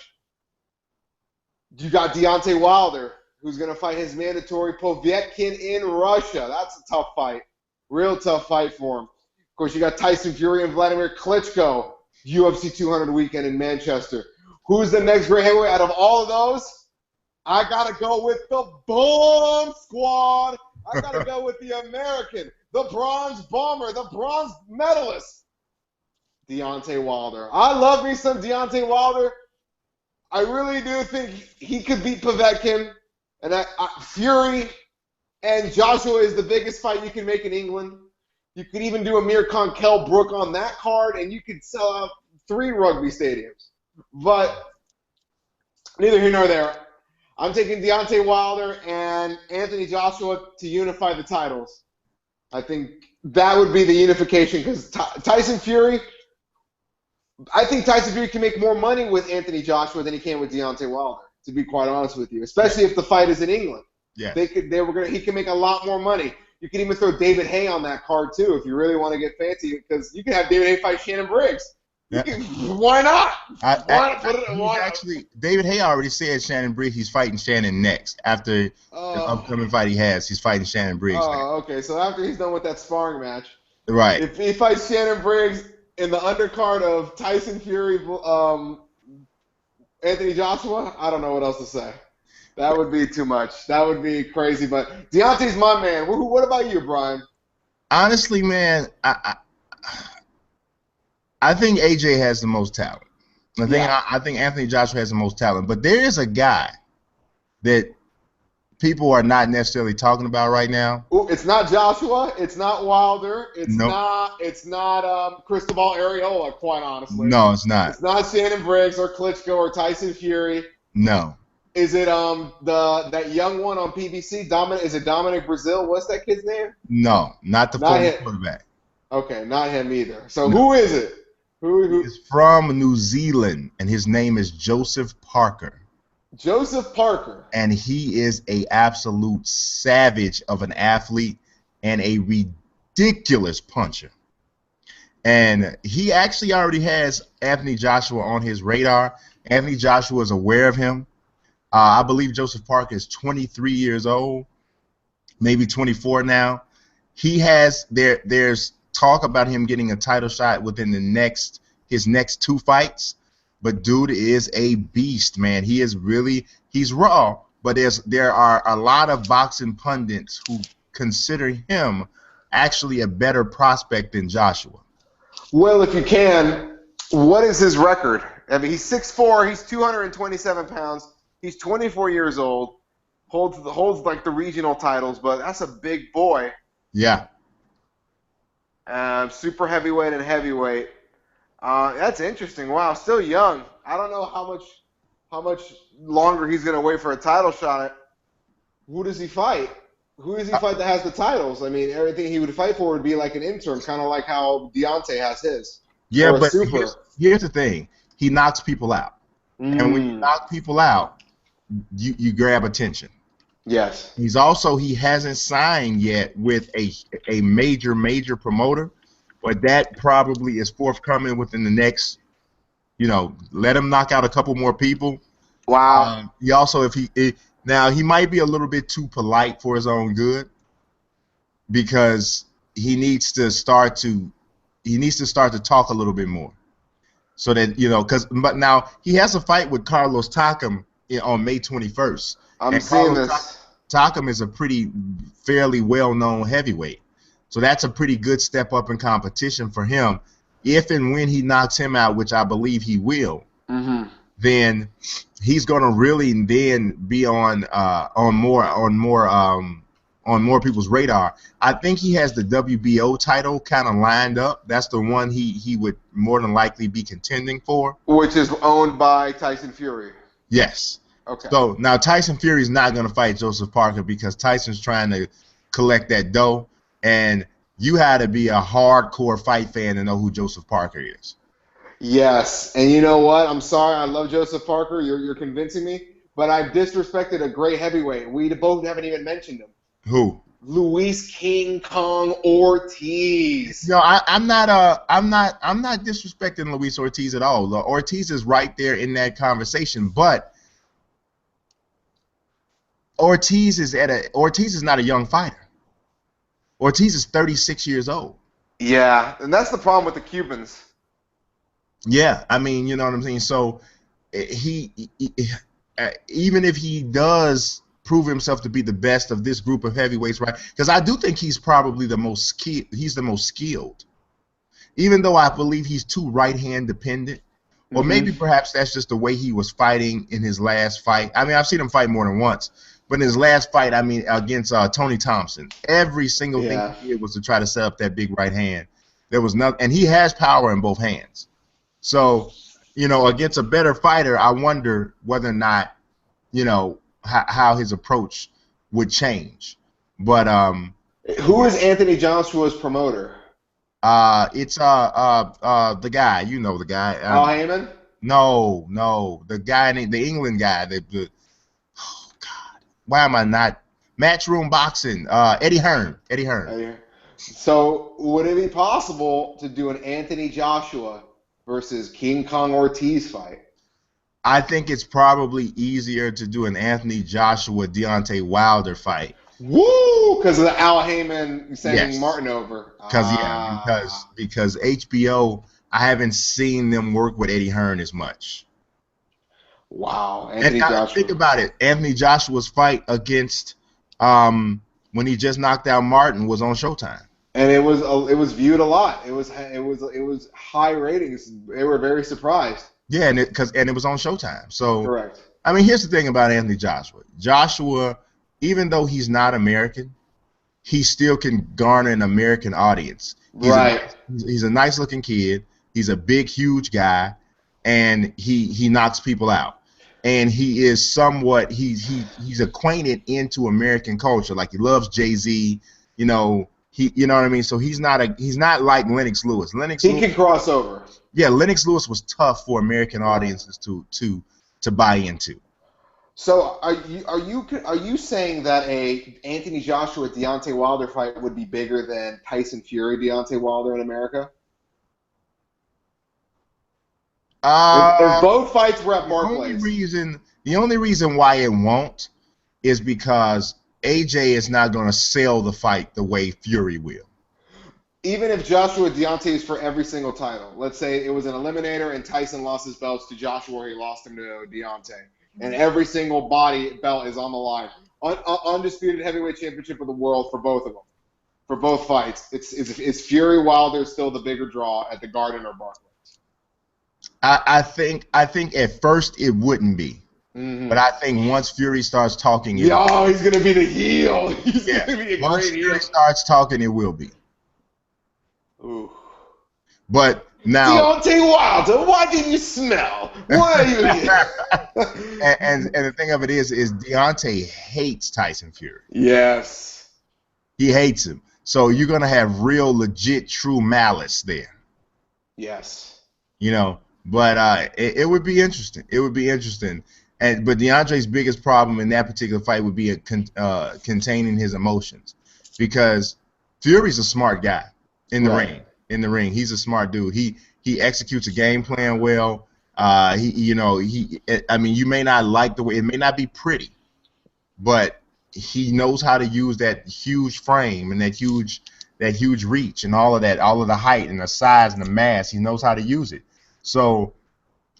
You got Deontay Wilder, who's going to fight his mandatory Povetkin in Russia. That's a tough fight, real tough fight for him. Of course, you got Tyson Fury and Vladimir Klitschko, UFC 200 weekend in Manchester. Who's the next great heavyweight out of all of those? I got to go with the Bomb Squad. I got to go with the American, the Bronze Bomber, the Bronze Medalist, Deontay Wilder. I love me some Deontay Wilder. I really do think he could beat Povetkin. And Fury and Joshua is the biggest fight you can make in England. You could even do a Mir Khan Kell Brook on that card, and you could sell out 3 rugby stadiums. But neither here nor there. I'm taking Deontay Wilder and Anthony Joshua to unify the titles. I think that would be the unification because Tyson Fury, I think Tyson Fury can make more money with Anthony Joshua than he can with Deontay Wilder, to be quite honest with you, especially if the fight is in England. Yeah. He can make a lot more money. You can even throw David Hay on that card too if you really want to get fancy, because you can have David Hay fight Shannon Briggs. Yeah. Why not? Actually, David Hay already said Shannon Briggs. He's fighting Shannon next after the upcoming fight he has. He's fighting Shannon Briggs. Oh, okay. So after he's done with that sparring match, right? If he fights Shannon Briggs in the undercard of Tyson Fury, Anthony Joshua, I don't know what else to say. That would be too much. That would be crazy. But Deontay's my man. What about you, Brian? Honestly, man, I think AJ has the most talent. I think Anthony Joshua has the most talent. But there is a guy that people are not necessarily talking about right now. Ooh, it's not Joshua. It's not Wilder. It's Nope. not. It's not Cristobal Areola. Quite honestly. No, it's not. It's not Shannon Briggs or Klitschko or Tyson Fury. No. Is it that young one on PBC? Is it Dominic Brazil? What's that kid's name? No, not the former quarterback. Okay, not him either. So who is it? Who? He's from New Zealand, and his name is Joseph Parker. Joseph Parker. And he is a absolute savage of an athlete and a ridiculous puncher. And he actually already has Anthony Joshua on his radar. Anthony Joshua is aware of him. I believe Joseph Parker is 23 years old, maybe 24 now. There's talk about him getting a title shot within his next 2 fights. But dude is a beast, man. He's raw, but there are a lot of boxing pundits who consider him actually a better prospect than Joshua. Well, if you can, what is his record? I mean, he's 6'4", he's 227 pounds, he's 24 years old, holds like the regional titles, but that's a big boy. Yeah. Super heavyweight and heavyweight. That's interesting. Wow, still young. I don't know how much longer he's gonna wait for a title shot. Who does he fight? Who does he fight that has the titles? I mean, everything he would fight for would be like an interim, kind of like how Deontay has his. Yeah, but here's the thing: he knocks people out, and when you knock people out, you grab attention. Yes. He hasn't signed yet with a major promoter, but that probably is forthcoming within the next, let him knock out a couple more people. Wow. He also, now he might be a little bit too polite for his own good, because he needs to start to talk a little bit more, so that but now he has a fight with Carlos Takam on May 21st. I'm seeing this. Takam is a fairly well-known heavyweight, so that's a pretty good step up in competition for him. if and when he knocks him out, which I believe he will, then he's going to really then be on more people's radar. I think he has the WBO title kind of lined up. That's the one he would more than likely be contending for. Which is owned by Tyson Fury. Yes. Okay. So now Tyson Fury is not going to fight Joseph Parker because Tyson's trying to collect that dough, and you had to be a hardcore fight fan to know who Joseph Parker is. Yes, and you know what? I'm sorry. I love Joseph Parker. You're convincing me, but I've disrespected a great heavyweight. We both haven't even mentioned him. Who? Luis King Kong Ortiz. No, I'm not disrespecting Luis Ortiz at all. Ortiz is right there in that conversation, but Ortiz is not a young fighter. Ortiz is 36 years old. Yeah, and that's the problem with the Cubans. Yeah, I mean, you know what I'm saying? So he even if he does prove himself to be the best of this group of heavyweights, right? Because I do think he's probably the most skilled. Even though I believe he's too right-hand dependent. Or maybe perhaps that's just the way he was fighting in his last fight. I mean, I've seen him fight more than once. But in his last fight, I mean, against Tony Thompson, every single thing he did was to try to set up that big right hand. There was nothing, and he has power in both hands. So, you know, against a better fighter, I wonder whether or not, you know, how his approach would change. But who is Anthony Joshua's promoter? It's the guy, you know the guy. Al Heyman? No, the guy, the England guy. Oh God, why am I not? Matchroom Boxing. Eddie Hearn. So would it be possible to do an Anthony Joshua versus King Kong Ortiz fight? I think it's probably easier to do an Anthony Joshua Deontay Wilder fight. Woo! Because of the Al Heyman sending Martin over. Because HBO, I haven't seen them work with Eddie Hearn as much. Wow, Anthony Joshua. Think about it. Anthony Joshua's fight against when he just knocked out Martin was on Showtime. And it was viewed a lot. It was high ratings. They were very surprised. Yeah, and it was on Showtime. So correct. I mean, here's the thing about Anthony Joshua. Joshua, even though he's not American, he still can garner an American audience. He's a nice looking kid. He's a big, huge guy, and he knocks people out. And he is somewhat he's acquainted into American culture. Like he loves Jay-Z, you know. You know what I mean? So he's not like Lennox Lewis. He can cross over. Yeah, Lennox Lewis was tough for American audiences to buy into. So are you saying that a Anthony Joshua Deontay Wilder fight would be bigger than Tyson Fury Deontay Wilder in America? If both fights were at Barclays. The only reason why it won't is because AJ is not going to sell the fight the way Fury will. Even if Joshua Deontay is for every single title, let's say it was an eliminator and Tyson lost his belts to Joshua or he lost him to Deontay, and every single belt is on the line. Undisputed heavyweight championship of the world for both of them, for both fights. Is Fury Wilder still the bigger draw at the Garden or Barclays? I think at first it wouldn't be. But I think once Fury starts talking, he's gonna be the heel. He's gonna be a great heel. Once Fury starts talking, it will be. Ooh. But now, Deontay Wilder, what did you smell? What are you? and the thing of it is Deontay hates Tyson Fury. Yes. He hates him. So you're gonna have real, legit, true malice there. Yes. You know, but it would be interesting. It would be interesting. But DeAndre's biggest problem in that particular fight would be containing his emotions, because Fury's a smart guy in the ring. In the ring, he's a smart dude. He executes a game plan well. I mean, you may not like the way it may not be pretty, but he knows how to use that huge frame and that huge reach and all of the height and the size and the mass. He knows how to use it. So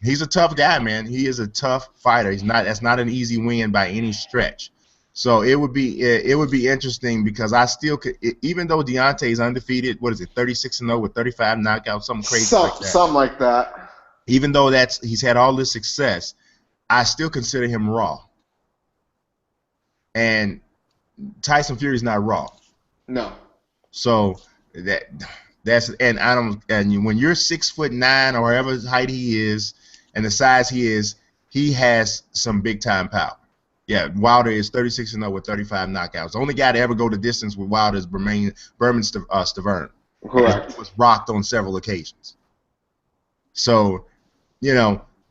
he's a tough guy, man. He is a tough fighter. That's not an easy win by any stretch. So it would be interesting because I still could, even though Deontay is undefeated, what is it, 36-0 with 35 knockouts, something crazy like that. Something like that. Even though he's had all this success, I still consider him raw. And Tyson Fury is not raw. No. So and when you're 6'9" or whatever height he is and the size he is, he has some big time power. Yeah, Wilder is 36-0 with 35 knockouts. The only guy to ever go the distance with Wilder is Berman Stavern. Correct. He was rocked on several occasions. So,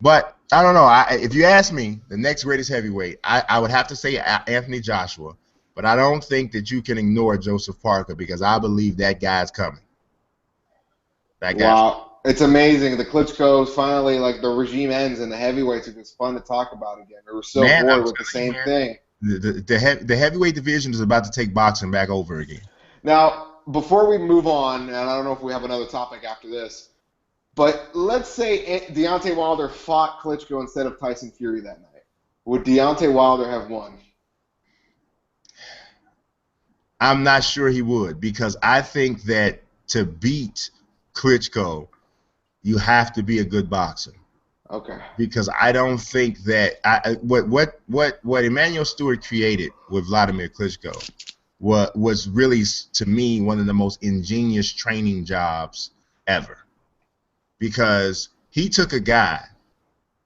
but I don't know. If you ask me, the next greatest heavyweight, I would have to say Anthony Joshua. But I don't think that you can ignore Joseph Parker because I believe that guy's coming. Wow. It's amazing. The Klitschko's finally, like, the regime ends and the heavyweights are just fun to talk about again. We were so bored with the same thing. The heavyweight division is about to take boxing back over again. Now, before we move on, and I don't know if we have another topic after this, but let's say Deontay Wilder fought Klitschko instead of Tyson Fury that night. Would Deontay Wilder have won? I'm not sure he would because I think that to beat Klitschko, you have to be a good boxer. Okay. Because I don't think that what Emmanuel Stewart created with Vladimir Klitschko was really, to me, one of the most ingenious training jobs ever. Because he took a guy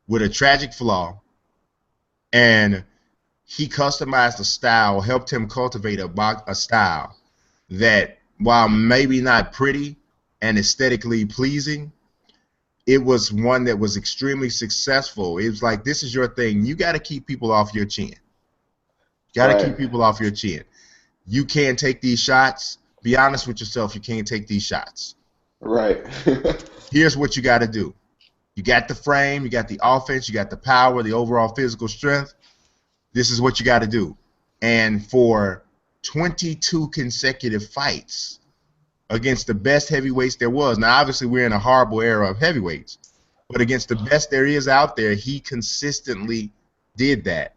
with a tragic flaw and he customized a style, helped him cultivate a style that, while maybe not pretty and aesthetically pleasing, it was one that was extremely successful. It was like, this is your thing. You got to keep people off your chin. Keep people off your chin. You can't take these shots. Be honest with yourself. You can't take these shots. Right. Here's what you got to do. You got the frame. You got the offense. You got the power, the overall physical strength. This is what you got to do. And for 22 consecutive fights against the best heavyweights there was. Now, obviously, we're in a horrible era of heavyweights, but against the best there is out there, he consistently did that.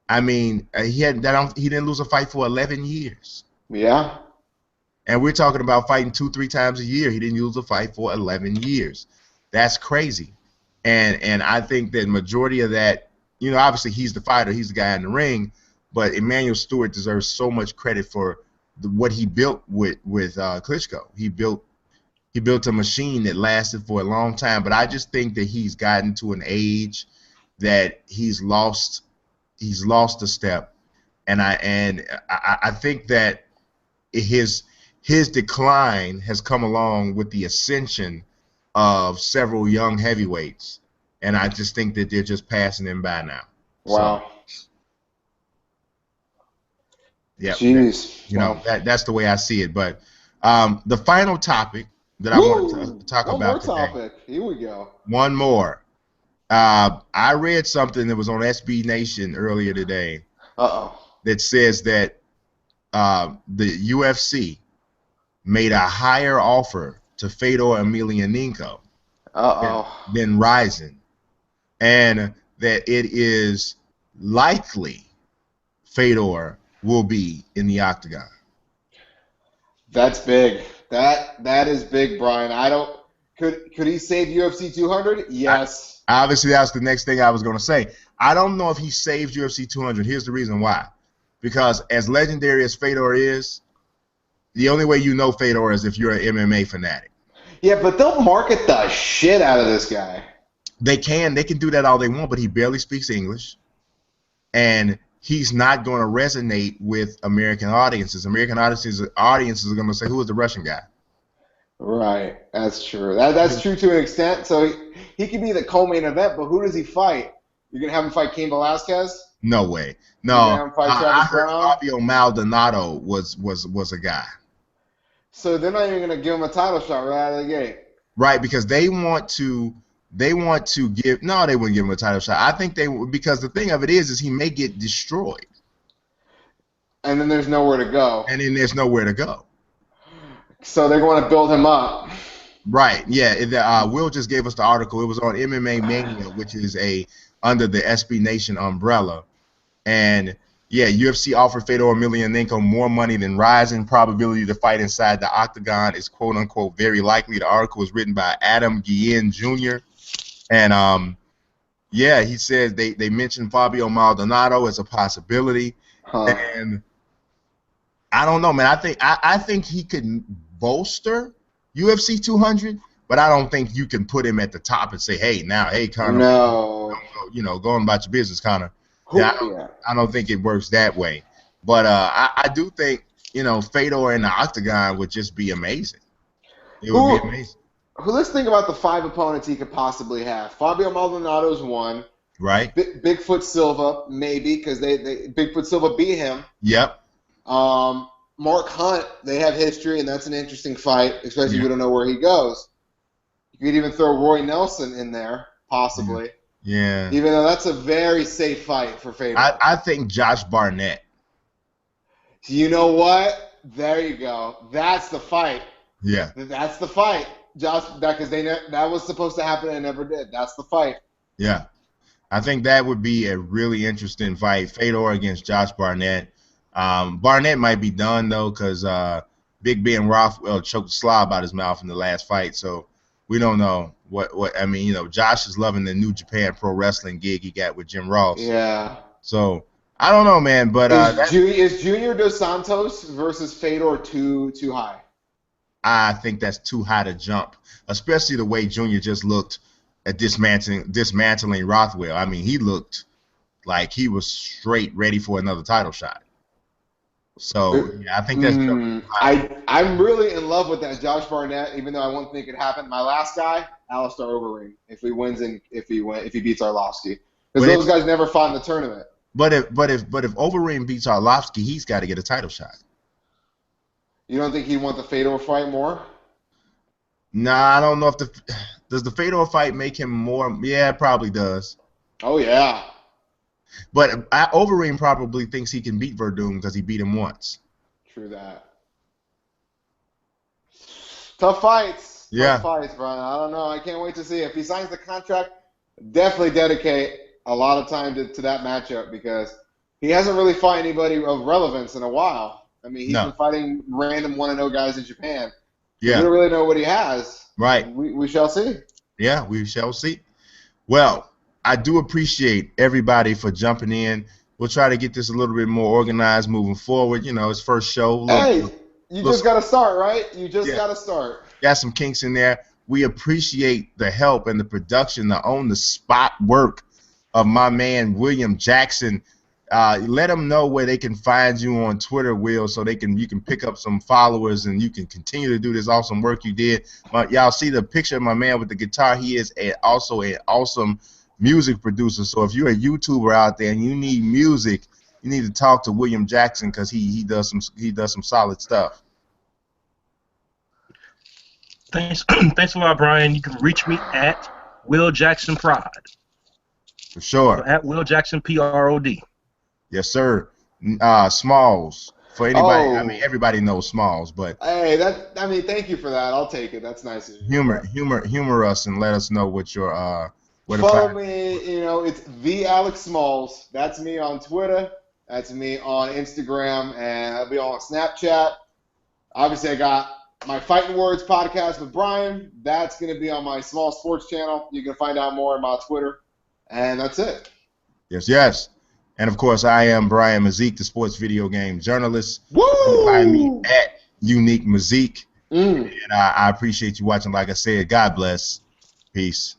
I mean, he didn't lose a fight for 11 years. Yeah. And we're talking about fighting 2-3 times a year. He didn't lose a fight for 11 years. That's crazy. And I think that majority of that, obviously he's the fighter, he's the guy in the ring, but Emmanuel Stewart deserves so much credit for what he built with Klitschko. He built a machine that lasted for a long time. But I just think that he's gotten to an age that he's lost a step, and I think that his decline has come along with the ascension of several young heavyweights, and I just think that they're just passing him by now. Wow. So, yeah. Jeez. That's the way I see it. But the final topic that I wanted to talk about today. One more topic. Here we go. One more. I read something that was on SB Nation earlier today. That says that the UFC made a higher offer to Fedor Emelianenko than Ryzen, and that it is likely Fedor will be in the octagon. That's big. That is big, Brian. Could he save UFC 200? Yes. Obviously, that's the next thing I was going to say. I don't know if he saves UFC 200. Here's the reason why. Because as legendary as Fedor is, the only way you know Fedor is if you're an MMA fanatic. Yeah, but they'll market the shit out of this guy. They can do that all they want, but he barely speaks English. And he's not going to resonate with American audiences. American audiences are going to say, who is the Russian guy? Right. That's true. That's true to an extent. So he could be the co-main event, but who does he fight? You're going to have him fight Cain Velasquez? No way. No. I heard Fabio Maldonado was a guy. So they're not even going to give him a title shot right out of the gate. Right, because they want to give. No, they wouldn't give him a title shot. I think they would, because the thing of it is he may get destroyed. And then there's nowhere to go. So they're going to build him up. Right. Yeah. Will just gave us the article. It was on MMA Mania, which is under the SB Nation umbrella, and Yeah, UFC offered Fedor Emelianenko more money than rising probability to fight inside the octagon is quote unquote very likely. The article was written by Adam Guillen Jr. And yeah, he says they mentioned Fabio Maldonado as a possibility. Huh. And I don't know, man. I think he could bolster UFC 200, but I don't think you can put him at the top and say, hey, Conor, No. go on about your business, Conor. Yeah. I don't think it works that way. But I do think, Fedor in the octagon would just be amazing. It would be amazing. Let's think about the 5 opponents he could possibly have. Fabio Maldonado's one. Right. Bigfoot Silva, maybe, because Bigfoot Silva beat him. Yep. Mark Hunt, they have history, and that's an interesting fight, especially if you don't know where he goes. You could even throw Roy Nelson in there, possibly. Yeah. Even though that's a very safe fight for Fedor. I think Josh Barnett. You know what? There you go. That's the fight. Yeah. That's the fight. Because that was supposed to happen and it never did. That's the fight. Yeah. I think that would be a really interesting fight. Fedor against Josh Barnett. Barnett might be done, though, because Big Ben Rothwell choked the slob out his mouth in the last fight. So we don't know what I mean. Josh is loving the New Japan Pro Wrestling gig he got with Jim Ross. Yeah. So I don't know, man. But is Junior Dos Santos versus Fedor too high? I think that's too high to jump, especially the way Junior just looked at dismantling Rothwell. I mean, he looked like he was straight ready for another title shot. So yeah, I think that's. I'm really in love with that Josh Barnett, even though I won't think it happened. My last guy, Alistair Overeem, if he beats Arlovsky, because those guys never fought in the tournament. But if Overeem beats Arlovsky, he's got to get a title shot. You don't think he'd want the Fedor fight more? Nah, I don't know if does the Fedor fight make him more? Yeah, it probably does. Oh yeah. But Overeem probably thinks he can beat Verdum because he beat him once. True that. Tough fights. Yeah. Tough fights, Brian. I don't know. I can't wait to see if he signs the contract. Definitely dedicate a lot of time to that matchup because he hasn't really fought anybody of relevance in a while. I mean, he's been fighting random 1-0 guys in Japan. Yeah. We don't really know what he has. Right. We shall see. Yeah, we shall see. Well, I do appreciate everybody for jumping in. We'll try to get this a little bit more organized moving forward. It's first show. You just got to start, right? You just got to start. Got some kinks in there. We appreciate the help and the production, the on-the-spot work of my man, William Jackson. Let them know where they can find you on Twitter, Will, so you can pick up some followers and you can continue to do this awesome work you did. Y'all see the picture of my man with the guitar. He is also an awesome music producer. So if you're a YouTuber out there and you need music, you need to talk to William Jackson because he does some solid stuff. Thanks a lot, Brian. You can reach me at Will Jackson Prod. For sure. So at Will Jackson PROD. Yes, sir. Smallz. For anybody, I mean, everybody knows Smallz, but hey, thank you for that. I'll take it. That's nice of you. Humor us and let us know what your follow me. It's the Alex Smallz. That's me on Twitter. That's me on Instagram, and I'll be on Snapchat. Obviously, I got my Fightin' Words podcast with Brian. That's going to be on my Small Sports channel. You can find out more on my Twitter, and that's it. Yes. And, of course, I am Brian Mazik, the sports video game journalist. Woo! You can find me at Unique Mazik. And I appreciate you watching. Like I said, God bless. Peace.